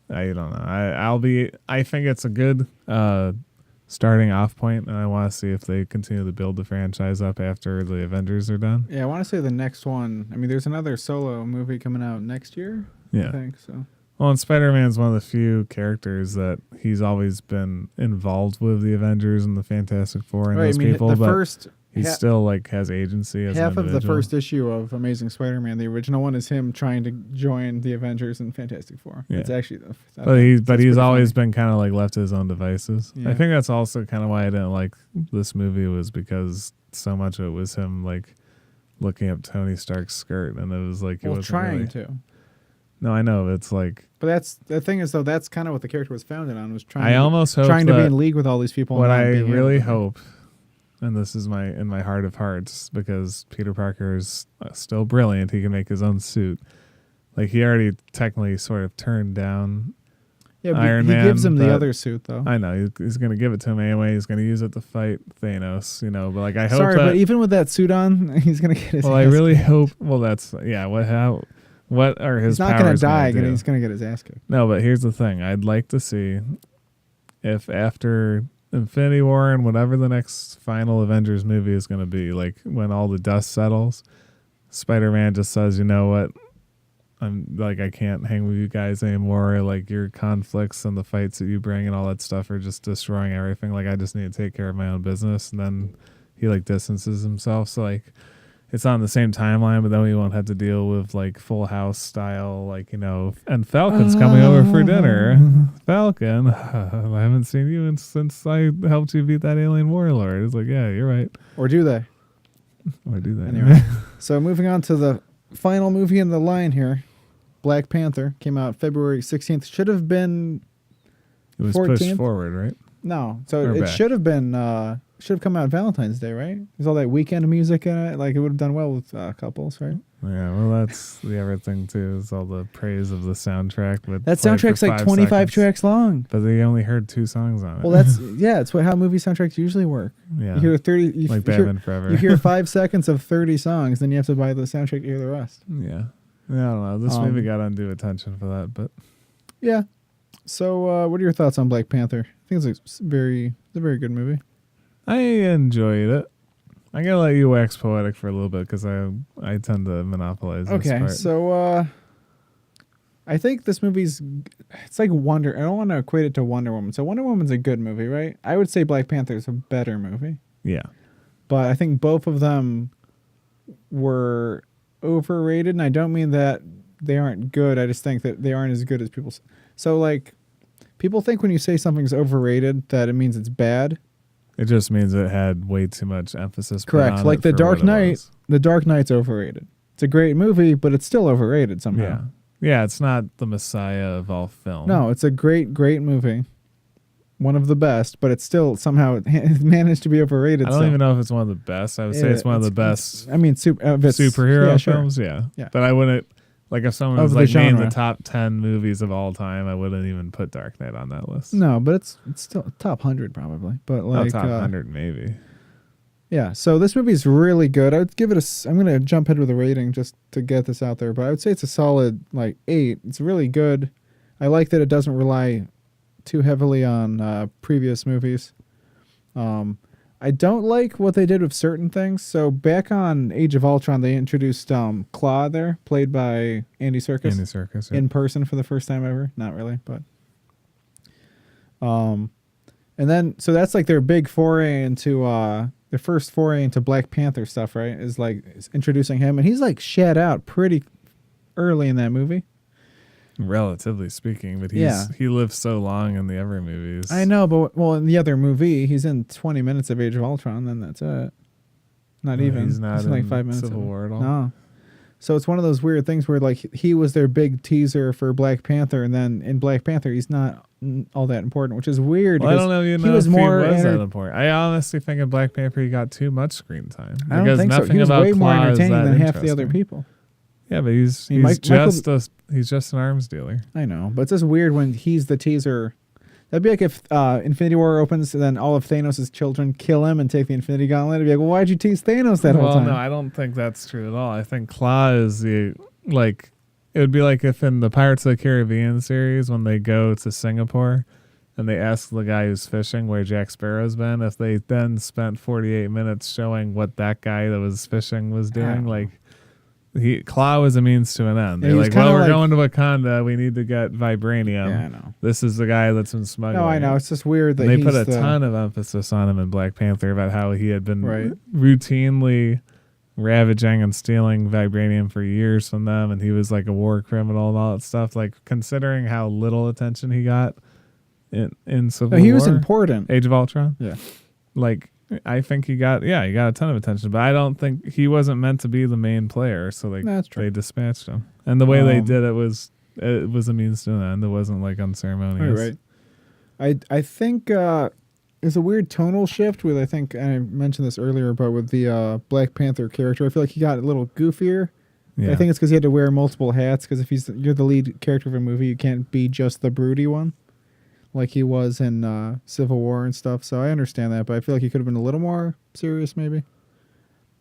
don't know. I think it's a good starting off point, and I want to see if they continue to build the franchise up after the Avengers are done. Yeah, I want to say the next one. I mean, there's another solo movie coming out next year. I Yeah. think so. Well, and Spider-Man's one of the few characters that he's always been involved with the Avengers and the Fantastic Four and Right, those I mean, people, the but first he still like has agency as half an of the individual. first issue of Amazing Spider-Man, the original one, is him trying to join the Avengers and Fantastic Four. Yeah. It's actually But he's always been kind of like left to his own devices. Yeah. I think that's also kind of why I didn't like this movie was because so much of it was him like looking up Tony Stark's skirt, and it was like it well, was trying to. No, I know it's like But that's the thing is though that's kind of what the character was founded on was trying. I almost hope trying to be that in league with all these people. what and not I being able really to. hope, and this is in my heart of hearts, because Peter Parker is still brilliant. He can make his own suit. Like he already technically sort of turned down. Yeah, but Iron he Man, gives him the but other suit though. I know he's going to give it to him anyway. He's going to use it to fight Thanos. You know, but like I hope. Sorry, that, but even with that suit on, he's gonna get his. well, I ass really kicked. hope. Well, that's yeah. What are his? He's not powers gonna die, do? and he's gonna get his ass kicked. No, but here's the thing. I'd like to see if after Infinity War and whatever the next final Avengers movie is going to be, like when all the dust settles, Spider-Man just says, you know what? I'm like, I can't hang with you guys anymore. Like your conflicts and the fights that you bring and all that stuff are just destroying everything. Like I just need to take care of my own business. And then he like distances himself. So like, it's on the same timeline, but then we won't have to deal with like Full House style, like, you know, and Falcon's coming over for dinner. Falcon, I haven't seen you since I helped you beat that alien warlord. It's like, yeah, you're right. Or do they? Or do that. Anyway, so moving on to the final movie in the line here, Black Panther came out February 16th. Should have been It was 14th? pushed forward, right? no, so Or it back. should have been should have come out Valentine's Day, right? There's all that weekend music in it. Like it would have done well with couples, right? Yeah, well, that's the other thing too. Is all the praise of the soundtrack. But That played for soundtrack's like 5 25 seconds. tracks long. But they only heard 2 songs on it. Well, that's it's how movie soundtracks usually work. yeah, You hear 30, you, like you hear, Batman Forever. you hear 5 seconds of 30 songs, then you have to buy the soundtrack to hear the rest. Yeah, I don't know. This movie got undue attention for that, but Yeah. So, what are your thoughts on Black Panther? I think it's a very good movie. I enjoyed it. I'm gonna let you wax poetic for a little bit because I tend to monopolize this Okay, part. so I think this movie's it's like Wonder. I don't want to equate it to Wonder Woman. So Wonder Woman's a good movie, right? I would say Black Panther is a better movie, Yeah. but I think both of them were overrated, and I don't mean that they aren't good. I just think that they aren't as good as people. So like, people think when you say something's overrated that it means it's bad. It just means it had way too much emphasis. Correct. Put on Like it The for Dark what it Knight. was. The Dark Knight's overrated. It's a great movie, but it's still overrated somehow. Yeah. Yeah, it's not the messiah of all film. No, it's a great, great movie. One of the best, but it's still somehow it managed to be overrated. I don't even know if it's one of the best. I would say it's one of the best I mean, superhero yeah, sure. films. Yeah. Yeah. But I wouldn't, like, if someone Of was the like named the genre. top 10 movies of all time, I wouldn't even put Dark Knight on that list. No, but it's still top 100 probably. But like Top 100 maybe. Yeah, so this movie is really good. I would give it I'm going to jump ahead with a rating just to get this out there, but I would say it's a solid like 8. It's really good. I like that it doesn't rely too heavily on previous movies. I don't like what they did with certain things. So back on Age of Ultron, they introduced Claw there, played by Andy Serkis. Andy Serkis. Yeah. In person for the first time ever. Not really, but and then so that's like their big foray into their first foray into Black Panther stuff, right? Is like introducing him, and he's like shat out pretty early in that movie. Relatively speaking, but Yeah. he lived so long in the other movies. I know, but well, in the other movie, he's in 20 minutes of Age of Ultron, then that's it. Not No, even. he's not in like in 5 minutes. Civil of it. War at all. No. So it's one of those weird things where like he was their big teaser for Black Panther, and then in Black Panther he's not all that important, which is weird. Well, I because don't know. he was more that important. I honestly think in Black Panther he got too much screen time. I don't because think so. nothing He was about way more Claw is entertaining that than half the other interesting. people. Yeah, but he's just an arms dealer. I know, but it's just weird when he's the teaser. That'd be like if Infinity War opens and then all of Thanos' children kill him and take the Infinity Gauntlet. It'd be like, well, why'd you tease Thanos that whole time? No, I don't think that's true at all. I think Claw is the like. It would be like if in the Pirates of the Caribbean series when they go to Singapore and they ask the guy who's fishing where Jack Sparrow's been, if they then spent 48 minutes showing what that guy that was fishing was doing, like. Claw was a means to an end. Yeah, They're like, well, we're like, going to Wakanda. We need to get vibranium. Yeah, I know. This is the guy that's been smuggling. No, I know. it. It's just weird that And they he's put a the, ton of emphasis on him in Black Panther about how he had been Right. routinely ravaging and stealing vibranium for years from them, and he was like a war criminal and all that stuff. Like, considering how little attention he got in Civil War. he was important. Age of Ultron. Yeah. Like, I think he got a ton of attention, but I don't think he wasn't meant to be the main player. So like That's true. they dispatched him, and the way they did it was a means to an end. It wasn't like unceremonious. Right. I think there's a weird tonal shift with I mentioned this earlier, but with the Black Panther character, I feel like he got a little goofier. Yeah. I think it's because he had to wear multiple hats. Because if you're the lead character of a movie, you can't be just the broody one, like he was in Civil War and stuff. So I understand that, but I feel like he could have been a little more serious, maybe.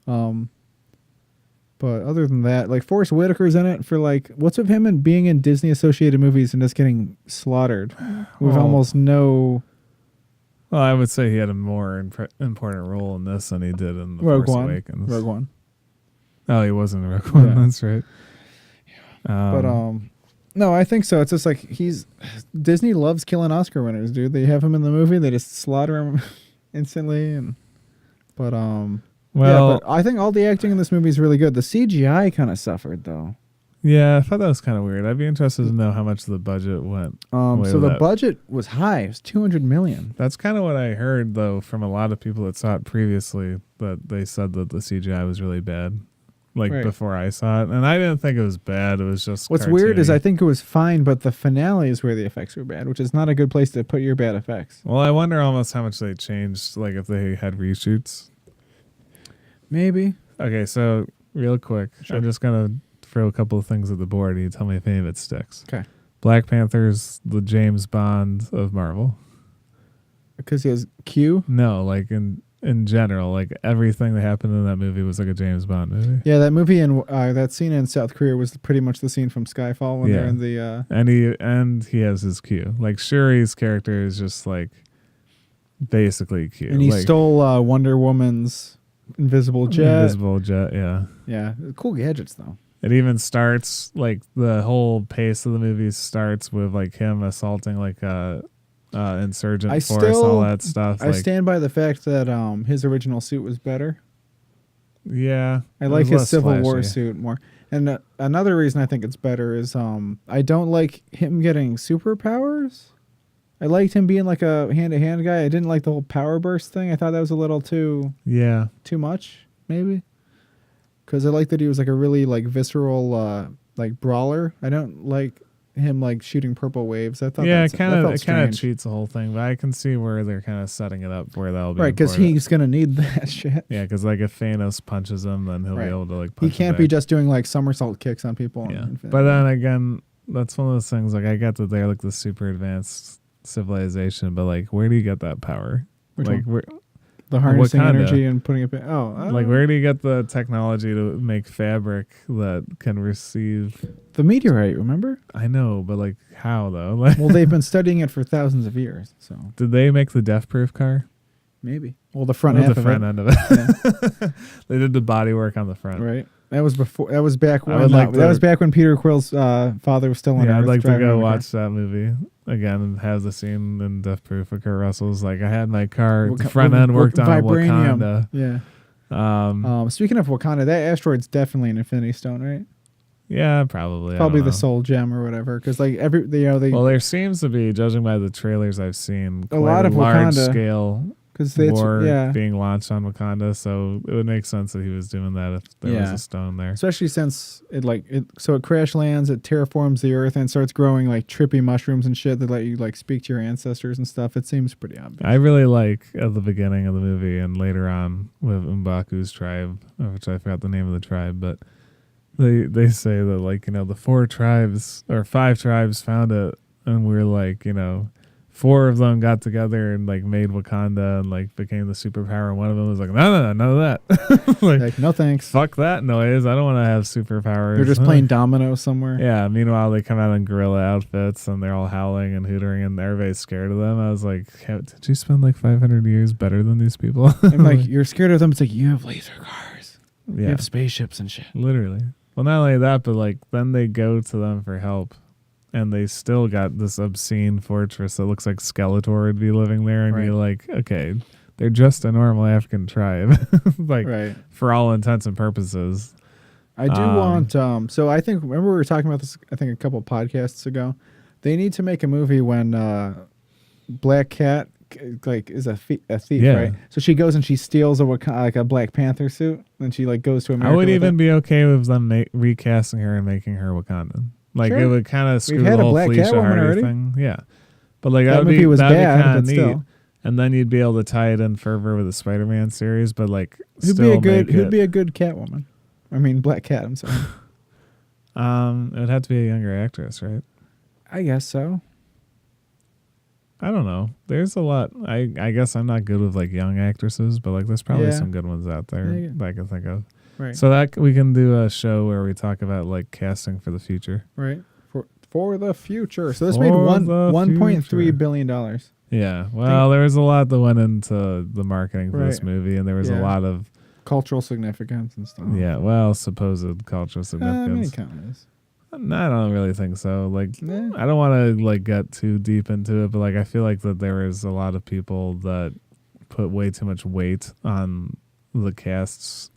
But other than that, like Forrest Whitaker's in it for like, what's with him and being in Disney associated movies and just getting slaughtered with almost no. Well, I would say he had a more important role in this than he did in the Rogue Force One. Awakens. Rogue One. Oh, he wasn't in Rogue One. Yeah. That's right. But no, I think so. It's just like Disney loves killing Oscar winners, dude. They have him in the movie, they just slaughter him instantly, but I think all the acting in this movie is really good. The CGI kind of suffered though. Yeah, I thought that was kind of weird. I'd be interested to know how much the budget went. So the budget was high. It was $200 million. That's kind of what I heard though from a lot of people that saw it previously. That they said that the CGI was really bad. Before I saw it, and I didn't think it was bad. It was just what's cartoony. weird is I think it was fine, but the finale is where the effects were bad, which is not a good place to put your bad effects. Well, I wonder almost how much they changed, like if they had reshoots. Maybe. Okay, so real quick, Sure. I'm just gonna throw a couple of things at the board, and you tell me if any of it sticks. Okay. Black Panther's the James Bond of Marvel. Because he has Q. No, like in general, like everything that happened in that movie was like a James Bond movie. Yeah, that movie and that scene in South Korea was pretty much the scene from Skyfall when they're in the. And he has his Q. Like Shuri's character is just like basically Q. And he like, stole Wonder Woman's invisible jet. Invisible jet, yeah. Yeah, cool gadgets though. It even starts like the whole pace of the movie starts with like him assaulting like a insurgent force, all that stuff. I stand by the fact that his original suit was better. Yeah, I like his Civil War flashy. suit more. And another reason I think it's better is I don't like him getting superpowers. I liked him being like a hand-to-hand guy. I didn't like the whole power burst thing. I thought that was a little too much, maybe. Because I like that he was like a really like visceral like brawler. I don't like him like shooting purple waves. I thought it kind of strange. cheats the whole thing, but I can see where they're kind of setting it up where that'll be right, because important. he's gonna need that shit. Yeah, because like if Thanos punches him, then he'll be able to like punch he can't back. be just doing like somersault kicks on people. Yeah, but then again, that's one of those things. Like I get that they're like the super advanced civilization, but like where do you get that power? Which like one? The harnessing Wakanda. energy and putting it. Like where do you get the technology to make fabric that can receive? The meteorite, remember? I know, but like how though? Like, well, they've been studying it for thousands of years. So did they make the death-proof car? Maybe. Well, the front half the of front it. end of it. Yeah. They did the body work on the front. Right. That was before. That was back when. that was back when Peter Quill's father was still on Yeah, Earth. I'd like to driving go the car. watch that movie again and have the scene in Death Proof of Kurt Russell's like I had my car, the front end worked on vibranium. Wakanda. Yeah. Speaking of Wakanda, that asteroid's definitely an Infinity Stone, right? Yeah, probably. Probably the Soul Gem or whatever. Because like well, there seems to be, judging by the trailers I've seen, a lot of large Wakanda scale war being launched on Wakanda. So it would make sense that he was doing that if there was a stone there. Especially since it crash lands, it terraforms the Earth and starts growing like trippy mushrooms and shit that let you like speak to your ancestors and stuff. It seems pretty obvious. I really like at the beginning of the movie and later on with M'Baku's tribe, which I forgot the name of the tribe, but they say that like, you know, the 4 tribes or 5 tribes found it and we're like, you know, 4 of them got together and like made Wakanda and like became the superpower, and one of them was like, no, none of that. like no thanks. Fuck that noise. I don't want to have superpowers. They're just playing dominoes somewhere. Yeah. Meanwhile, they come out in gorilla outfits and they're all howling and hootering and everybody's scared of them. I was like, did you spend like 500 years better than these people? I'm like, you're scared of them. It's like, you have laser cars. Yeah. You have spaceships and shit. Literally. Well, not only that, but like then they go to them for help. And they still got this obscene fortress that looks like Skeletor would be living there. And you're like, okay, they're just a normal African tribe. like, for all intents and purposes. I do want, so I think, remember we were talking about this, I think a couple podcasts ago. They need to make a movie when Black Cat like is a thief, right? So she goes and she steals a Black Panther suit. And she like goes to America. I would even be okay with them recasting her and making her Wakandan. Like it would kind of screw the whole Felicia Hardy thing. Yeah. But like that would be kind of neat. Still. And then you'd be able to tie it in further with the Spider-Man series, but like who'd be a good Catwoman? I mean Black Cat, I'm sorry. It would have to be a younger actress, right? I guess so. I don't know. There's a lot. I guess I'm not good with like young actresses, but like there's probably some good ones out there that I can think of. Right. So that we can do a show where we talk about like casting for the future. Right. For the future. So this made $1.3 billion. Yeah. Well, there was a lot that went into the marketing for this movie, and there was a lot of cultural significance and stuff. Yeah. Well, supposed cultural significance. I don't really think so. Like, I don't want to like get too deep into it, but like I feel like that there is a lot of people that put way too much weight on the cast's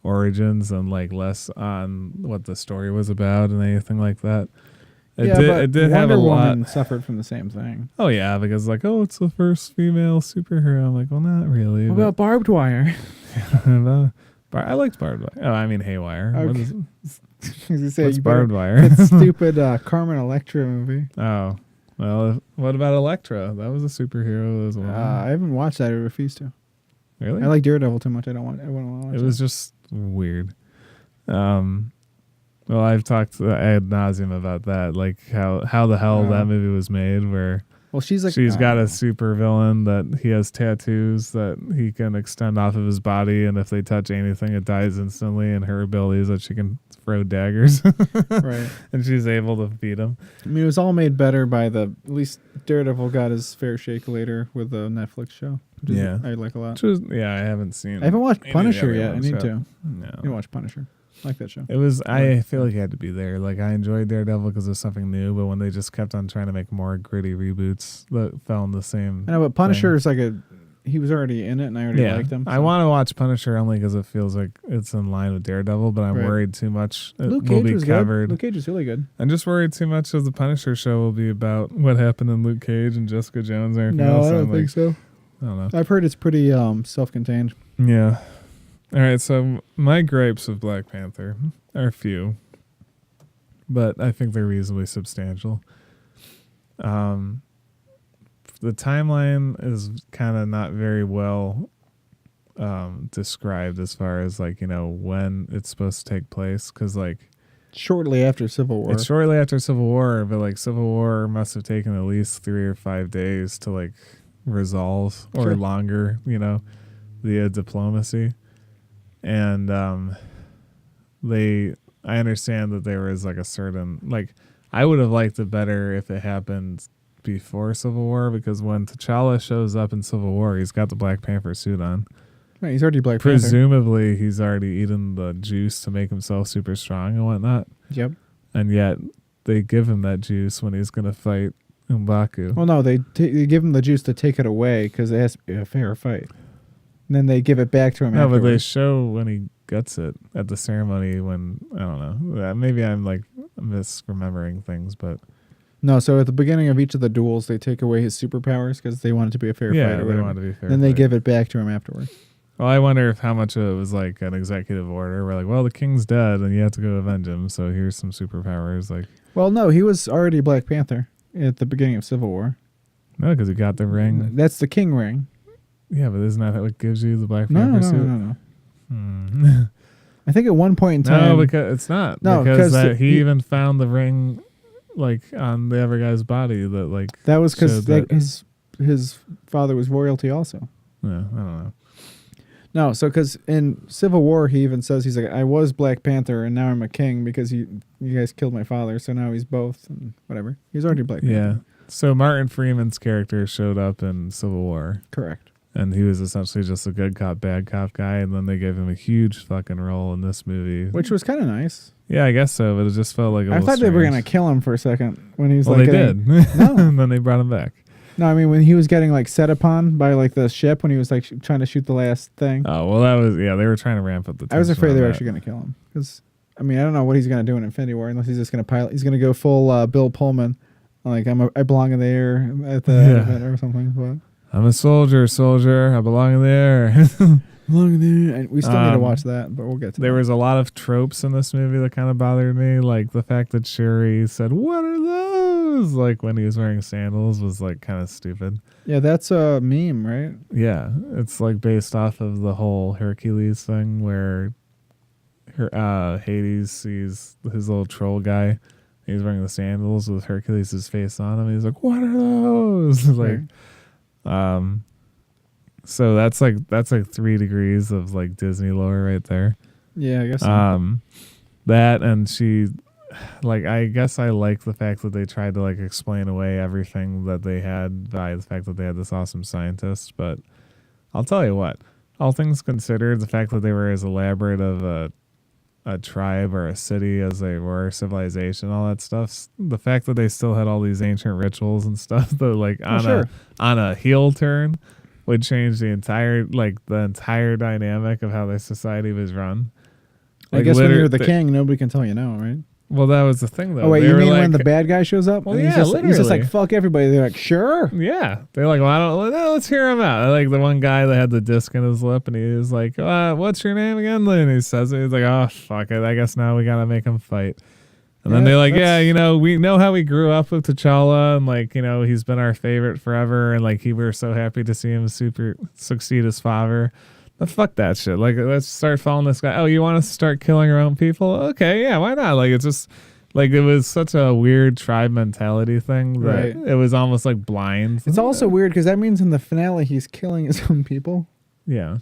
origins and like less on what the story was about and anything like that. It did have a lot. Wonder Woman suffered from the same thing. Oh yeah, because like, oh, it's the first female superhero. I'm like, well, not really. What about Barbed Wire? I liked Barbed Wire. Oh, I mean Haywire. Okay. What's Barbed Wire? That stupid Carmen Electra movie. Oh, well, what about Electra? That was a superhero as well. I haven't watched that. I refuse to. Really? I like Daredevil too much. I wouldn't want to watch it. It was just weird. Well, I've talked ad nauseum about that, like how the hell that movie was made, where Well, she's like she's got a super villain that he has tattoos that he can extend off of his body, and if they touch anything, it dies instantly. And her ability is that she can throw daggers, right. and she's able to beat him. I mean, it was all made better by at least Daredevil got his fair shake later with the Netflix show. Which I like a lot. I haven't seen. I haven't watched Punisher yet. I need to. No. You watch Punisher. I like that show. It was. I feel like it had to be there. Like I enjoyed Daredevil because it was something new, but when they just kept on trying to make more gritty reboots that fell in the same. I know, but Punisher is like he was already in it, and I already liked him. So. I want to watch Punisher only because it feels like it's in line with Daredevil, but I'm worried too much. Luke Cage will be covered. Good. Luke Cage is really good. I'm just worried too much of the Punisher show will be about what happened in Luke Cage and Jessica Jones. Or no, I don't think so. I don't know. I've heard it's pretty self-contained. Yeah. All right, so my gripes of Black Panther are few, but I think they're reasonably substantial. The timeline is kind of not very well described as far as like, when it's supposed to take place, because like shortly after Civil War. It's shortly after Civil War, but like Civil War must have taken at least 3 or 5 days to like resolve, or longer, via diplomacy. And I understand that there was like a certain, like, I would have liked it better if it happened before Civil War, because when T'Challa shows up in Civil War, he's got the Black Panther suit on. Right, he's already Black Panther. Presumably, he's already eaten the juice to make himself super strong and whatnot. Yep. And yet, they give him that juice when he's going to fight M'Baku. Well, no, they give him the juice to take it away because it has to be a fair fight. And then they give it back to him. No, but they show when he gets it at the ceremony when, I don't know. Maybe I'm like misremembering things, but. No, so at the beginning of each of the duels, they take away his superpowers because they want it to be a fair fight. Yeah, they want it to be fair. Then they give it back to him afterwards. Well, I wonder if how much of it was like an executive order. We're like, well, the king's dead and you have to go avenge him, so here's some superpowers. Like, well, no, he was already Black Panther at the beginning of Civil War. No, because he got the ring. That's the king ring. Yeah, but isn't that what gives you the Black Panther suit? No. I think at one point in time. No, because it's not. No, because he even found the ring, like on the other guy's body. That was because his father was royalty also. Yeah, I don't know. No, so because in Civil War he even says he's like, I was Black Panther and now I'm a king because you guys killed my father, so now he's both and whatever. He's already Black Panther. Yeah. So Martin Freeman's character showed up in Civil War. Correct. And he was essentially just a good cop, bad cop guy, and then they gave him a huge fucking role in this movie. Which was kind of nice. Yeah, I guess so, but it just felt like I thought they were going to kill him for a second when he was they did. No. And then they brought him back. No, I mean when he was getting like set upon by like the ship when he was like trying to shoot the last thing. Oh, well that was, they were trying to ramp up the tension. I was afraid they were actually going to kill him. Because, I mean, I don't know what he's going to do in Infinity War unless he's just going to pilot. He's going to go full Bill Pullman. Like, I belong in the air at the event or something. But I'm a soldier. I belong in the air. Belong in the air. And we still need to watch that, but we'll get to There that. was a lot of tropes in this movie that kind of bothered me. Like the fact that Shuri said, "What are those?" Like when he was wearing sandals was like kind of stupid. Yeah, that's a meme, right? Yeah, it's like based off of the whole Hercules thing where Hades sees his little troll guy. He's wearing the sandals with Hercules' face on him. He's like, "What are those?" Like, so that's like 3 degrees of like Disney lore right there. Yeah, I guess so. That and she, like, I guess I like the fact that they tried to like explain away everything that they had by the fact that they had this awesome scientist. But I'll tell you what, all things considered, the fact that they were as elaborate of a tribe or a city as they were, civilization, all that stuff, the fact that they still had all these ancient rituals and stuff that like on a heel turn would change the entire dynamic of how their society was run. I guess when you're the king, nobody can tell you no, right? Well, that was the thing, though. Oh, wait, you mean when the bad guy shows up? Well, he's just like, fuck everybody. They're like, sure. Yeah. They're like, well, let's hear him out. Like the one guy that had the disc in his lip, and he was like, what's your name again? And he says it. He's like, oh, fuck it. I guess now we got to make him fight. And then they're like, we know how we grew up with T'Challa, and like, he's been our favorite forever, and like we were so happy to see him succeed his father. But fuck that shit. Like, let's start following this guy. Oh, you want us to start killing our own people? Okay, yeah, why not? Like, it's just Like, it was such a weird tribe mentality thing that Right. it was almost like blind. It's also weird because that means in the finale he's killing his own people. Yeah.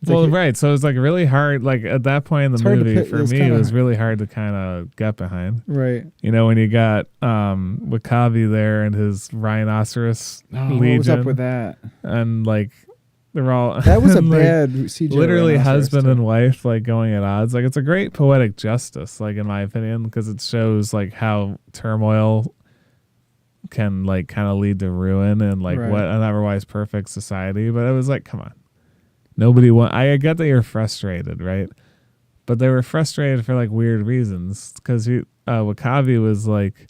It's Well, like right. So it's like really hard. Like at that point in the It's hard to movie, pit- for it's me, it kinda- was really hard to kind of get behind. right. You know, when you got Wakabi there and his rhinoceros Oh, legion, what was up with that? and like they're all That was a and, like, bad CGI. literally rhinoceros, husband too. and wife like going at odds. Like it's a great poetic justice, like in my opinion, because it shows like how turmoil can like kind of lead to ruin and like Right. what an otherwise perfect society. But it was like, come on, nobody want. I get that you're frustrated, right? But they were frustrated for like weird reasons because Wakabi was like,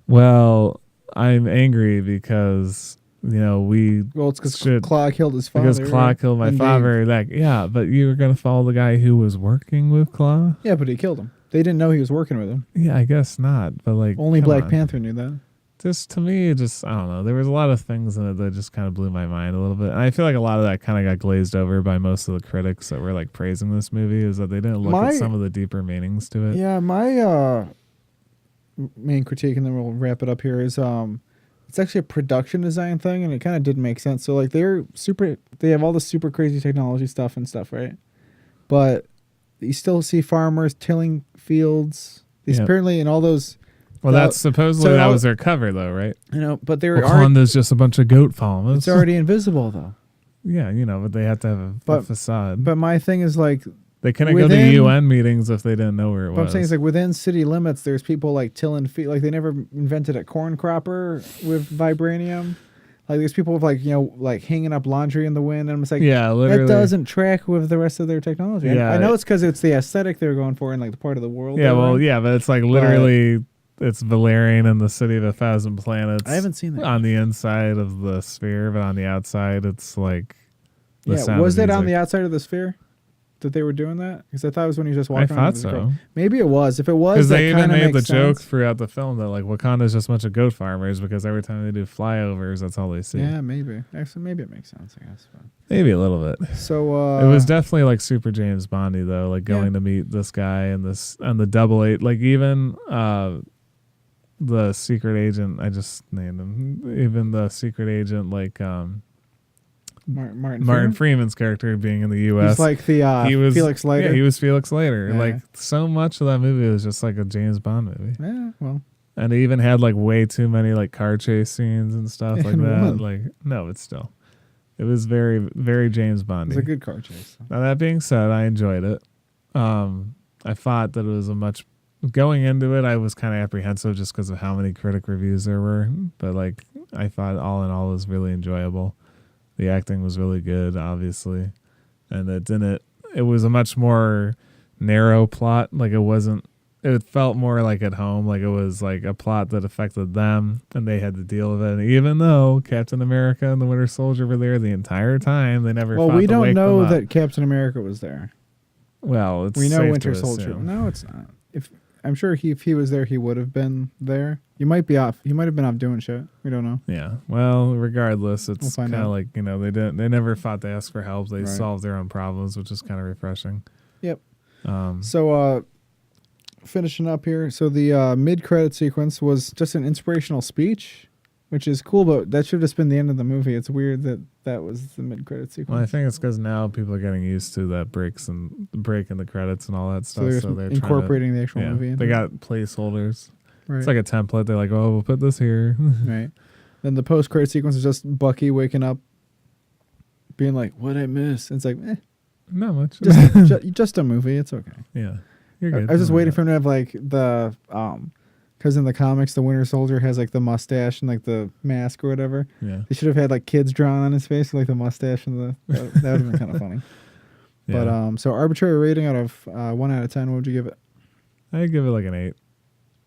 well, I'm angry because Well, it's because should- Claw killed his father. because Claw right? killed my And they- father. Like, yeah, but you were gonna follow the guy who was working with Claw? Yeah, but he killed him. They didn't know he was working with him. Yeah, I guess not. But like, Only come Black on. Panther knew that. Just to me, just I don't know. There was a lot of things in it that just kind of blew my mind a little bit, and I feel like a lot of that kind of got glazed over by most of the critics that were like praising this movie. Is that they didn't look at some of the deeper meanings to it. Yeah, my main critique, and then we'll wrap it up here, is it's actually a production design thing, and it kind of did make sense. So like they have all the super crazy technology stuff and stuff, right? But you still see farmers tilling fields. These Yeah. apparently in all those, Well, that's supposedly so that all- was their cover, though, right? but they were already, Wakanda's just a bunch of goat farmers. it's already invisible though. Yeah, but they have to have a But- facade. But my thing is like, they couldn't go to within- UN meetings if they didn't know where it what I'm was. saying is like within city limits, there's people like tilling feet. Like they never invented a corn cropper with vibranium. Like there's people with like hanging up laundry in the wind, and I'm just like, yeah, literally. that doesn't track with the rest of their technology. Yeah. I know it's because it's the aesthetic they're going for in like the part of the world. Yeah, they're well, in. yeah, but it's like literally, it's Valerian and the City of a Thousand Planets. I haven't seen that. On the inside of the sphere, but on the outside, it's like. The Yeah, Sound was of that on Music. the outside of the sphere that they were doing that? Because I thought it was when he was just I walking around. thought with his girl. so. Maybe it was. If it was, Because that they even kinda made the makes joke sense. throughout the film that like Wakanda's just a bunch of goat farmers because every time they do flyovers, that's all they see. Yeah, maybe. Actually, maybe it makes sense. I guess. But. Maybe a little bit. So It was definitely like super James Bondy though, like going Yeah. to meet this guy and the double eight, like even the secret agent. I just named him. Even the secret agent, like Martin Martin Freeman's character being in the U.S. He's like the he was Felix Leiter. Yeah, he was Felix Leiter. Yeah. Like so much of that movie was just like a James Bond movie, Yeah, well, and it even had like way too many like car chase scenes and stuff like And that. one. Like no, it's still. It was very, very James Bondy. it's a good car chase. Now that being said, I enjoyed it. I thought that it was a much going into it. I was kind of apprehensive just because of how many critic reviews there were, but like I thought all in all it was really enjoyable. The acting was really good, obviously, and it was a much more narrow plot. Like it wasn't. It felt more like at home. Like it was like a plot that affected them, and they had to deal with it. And even though Captain America and the Winter Soldier were there the entire time, they never. Well, fought we to wake don't know them up. that Captain America was there. Well, it's We know safe Winter to Soldier. assume. No, it's not. If I'm sure if he was there, he would have been there. You might be off. You might have been off doing shit. We don't know. Yeah. Well, regardless, We'll it's find kind of out. like they never fought to ask for help. They Right. solved their own problems, which is kind of refreshing. Yep. Um, So, finishing up here. So the mid-credit sequence was just an inspirational speech, which is cool, but that should have just been the end of the movie. It's weird that was the mid-credit sequence. well, I think it's because now people are getting used to that breaks and the break in the credits and all that so stuff. they're So they're incorporating the actual trying to, movie. yeah, into they it. got placeholders. right. It's like a template. They're like, oh, we'll put this here. right. Then the post-credit sequence is just Bucky waking up, being like, "What'd I miss?" And it's like, Not much. just a movie. It's okay. Yeah. You're I good. was just Don't worry waiting for about him to have like the because in the comics the Winter Soldier has like the mustache and like the mask or whatever. it. Yeah. They should have had like kids drawn on his face, like the mustache and that would have been kind of funny. Yeah. But so arbitrary rating out of 1 out of 10, what would you give it? I'd give it like an 8.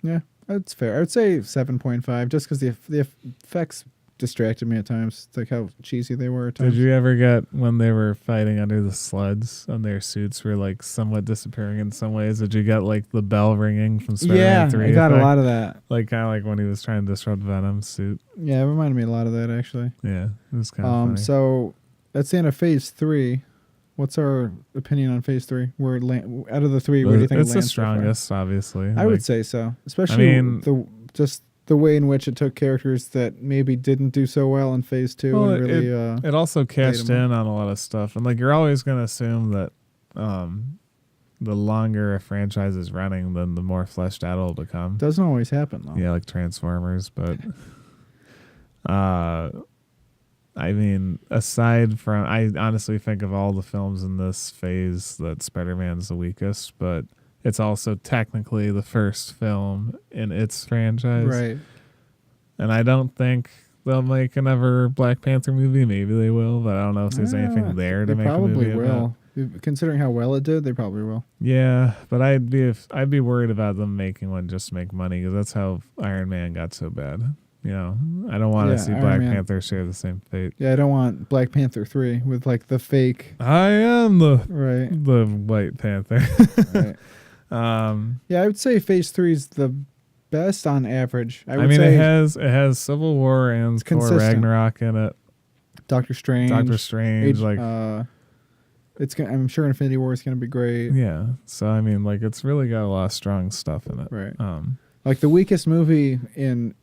Yeah, that's fair. I would say 7.5, just because the effects distracted me at times, like how cheesy they were at times. Did you ever get when they were fighting under the sleds and their suits were like somewhat disappearing in some ways? Did you get like the bell ringing from Spider-Man Yeah, 3? I got a effect? lot of that. Like kind of like when he was trying to disrupt Venom's suit. Yeah, it reminded me a lot of that actually. Yeah, it was kind of funny. So that's the end of phase 3. What's our opinion on Phase 3? Out of the three, where do you think it's it the lands so far? strongest, obviously. I would say so, especially the way in which it took characters that maybe didn't do so well in Phase 2 well, and really it also cashed in on a lot of stuff, and like you're always going to assume that the longer a franchise is running, then the more fleshed out it'll become. Doesn't always happen though. Yeah, like Transformers, but I mean, aside from, I honestly think of all the films in this phase that Spider-Man's the weakest, but it's also technically the first film in its franchise. Right. And I don't think they'll make another Black Panther movie. Maybe they will, but I don't know if there's anything there to make a movie. They probably will. Considering how well it did, they probably will. Yeah, but I'd be worried about them making one just to make money, because that's how Iron Man got so bad. You know, I don't want to see Black Panther share the same fate. Yeah, I don't want Black Panther 3 with like the fake. I am the White Panther. Right. Yeah, I would say Phase 3 is the best on average. I mean, it has Civil War and Thor Ragnarok in it. Doctor Strange. I'm sure Infinity War is going to be great. Yeah. So I mean, like, it's really got a lot of strong stuff in it. Right. Like the weakest movie in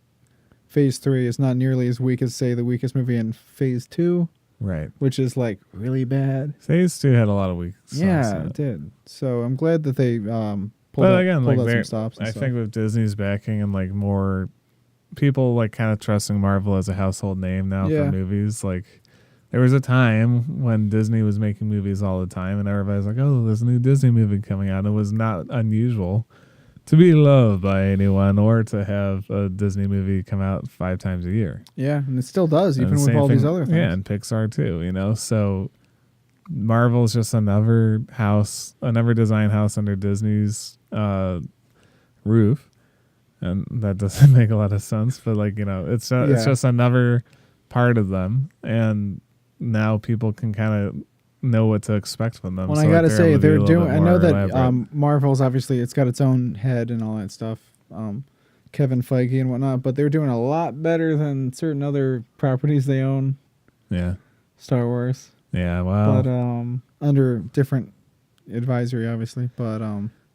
Phase 3 is not nearly as weak as, say, the weakest movie in Phase 2. Right. Which is like really bad. Phase 2 had a lot of weak stuff. Yeah, it did. So I'm glad that they pulled out some stops. I think with Disney's backing and like more people like kind of trusting Marvel as a household name now for movies, like there was a time when Disney was making movies all the time and everybody's like, oh, there's a new Disney movie coming out. It was not unusual to be loved by anyone or to have a Disney movie come out 5 times a year. Yeah, and it still does, even with all these other things. Yeah, and Pixar too, you know. So Marvel's just another design house under Disney's roof. And that doesn't make a lot of sense, but like, you know, it's just another part of them, and now people can kind of know what to expect from them. Well, I gotta say, they're doing. I know that Marvel's obviously it's got its own head and all that stuff, Kevin Feige and whatnot, but they're doing a lot better than certain other properties they own. Yeah, Star Wars. Yeah, well, but under different advisory, obviously, but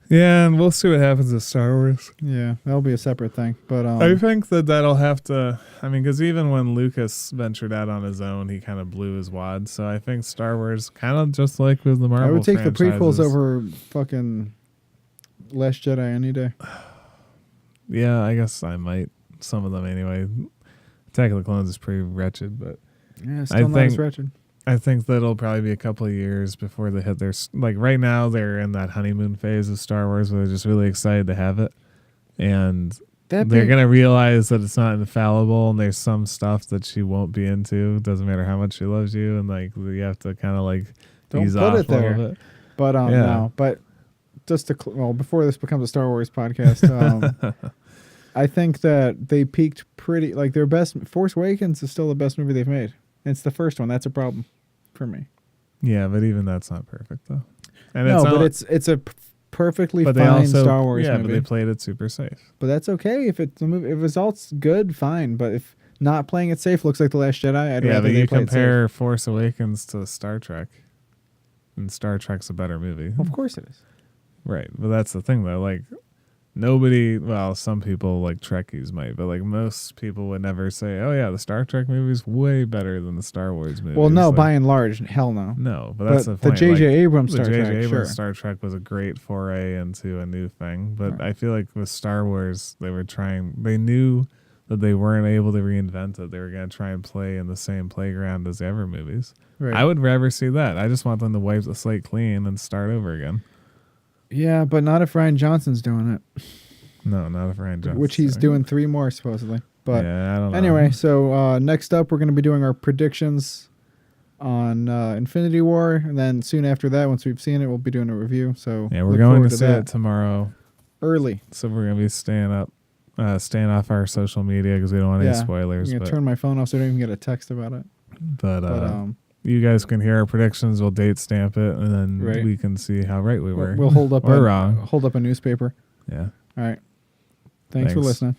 yeah, and we'll see what happens with Star Wars. Yeah, that'll be a separate thing. But I think that'll have to. I mean, because even when Lucas ventured out on his own, he kind of blew his wad. So I think Star Wars, kind of just like with the Marvel, I would take the prequels over fucking Last Jedi any day. Yeah, I guess I might. Some of them anyway. Attack of the Clones is pretty wretched, but yeah, still not as wretched. I think that it'll probably be a couple of years before they hit their, like right now they're in that honeymoon phase of Star Wars where they're just really excited to have it, and they're gonna realize that it's not infallible and there's some stuff that she won't be into. Doesn't matter how much she loves you, and like you have to kind of like ease off a little bit. But no, but just to before this becomes a Star Wars podcast, I think that they peaked pretty. Like their best, Force Awakens is still the best movie they've made. It's the first one. That's a problem for me. Yeah, but even that's not perfect though. And but it's a perfectly fine Star Wars movie. Yeah, but they played it super safe. But that's okay if the results good, fine. But if not playing it safe looks like The Last Jedi, I'd rather they play it safe. Compare Force Awakens to Star Trek, and Star Trek's a better movie. Well, of course it is. Right, but that's the thing though. Like some people like Trekkies might, but like most people would never say, "Oh yeah, the Star Trek movie's way better than the Star Wars movie." Well, no, by and large, hell no. No, but that's the point. The J.J. Abrams Star Trek, the J.J. Abrams Star Trek was a great foray into a new thing, but I feel like with Star Wars, they knew that they weren't able to reinvent it. They were going to try and play in the same playground as the other movies. Right. I would rather see that. I just want them to wipe the slate clean and start over again. Yeah, but not if Rian Johnson's doing it. No, not if Rian Johnson. Which he's doing 3 more, supposedly. But yeah, I don't know. Anyway, so next up, we're going to be doing our predictions on Infinity War. And then soon after that, once we've seen it, we'll be doing a review. So yeah, we're going to see it tomorrow. Early. So we're going to be staying off our social media because we don't want any spoilers. I'm going to turn my phone off so I don't even get a text about it. But you guys can hear our predictions. We'll date stamp it, and then we can see how right we were. We'll hold up wrong. Hold up a newspaper. Yeah. All right. Thanks for listening.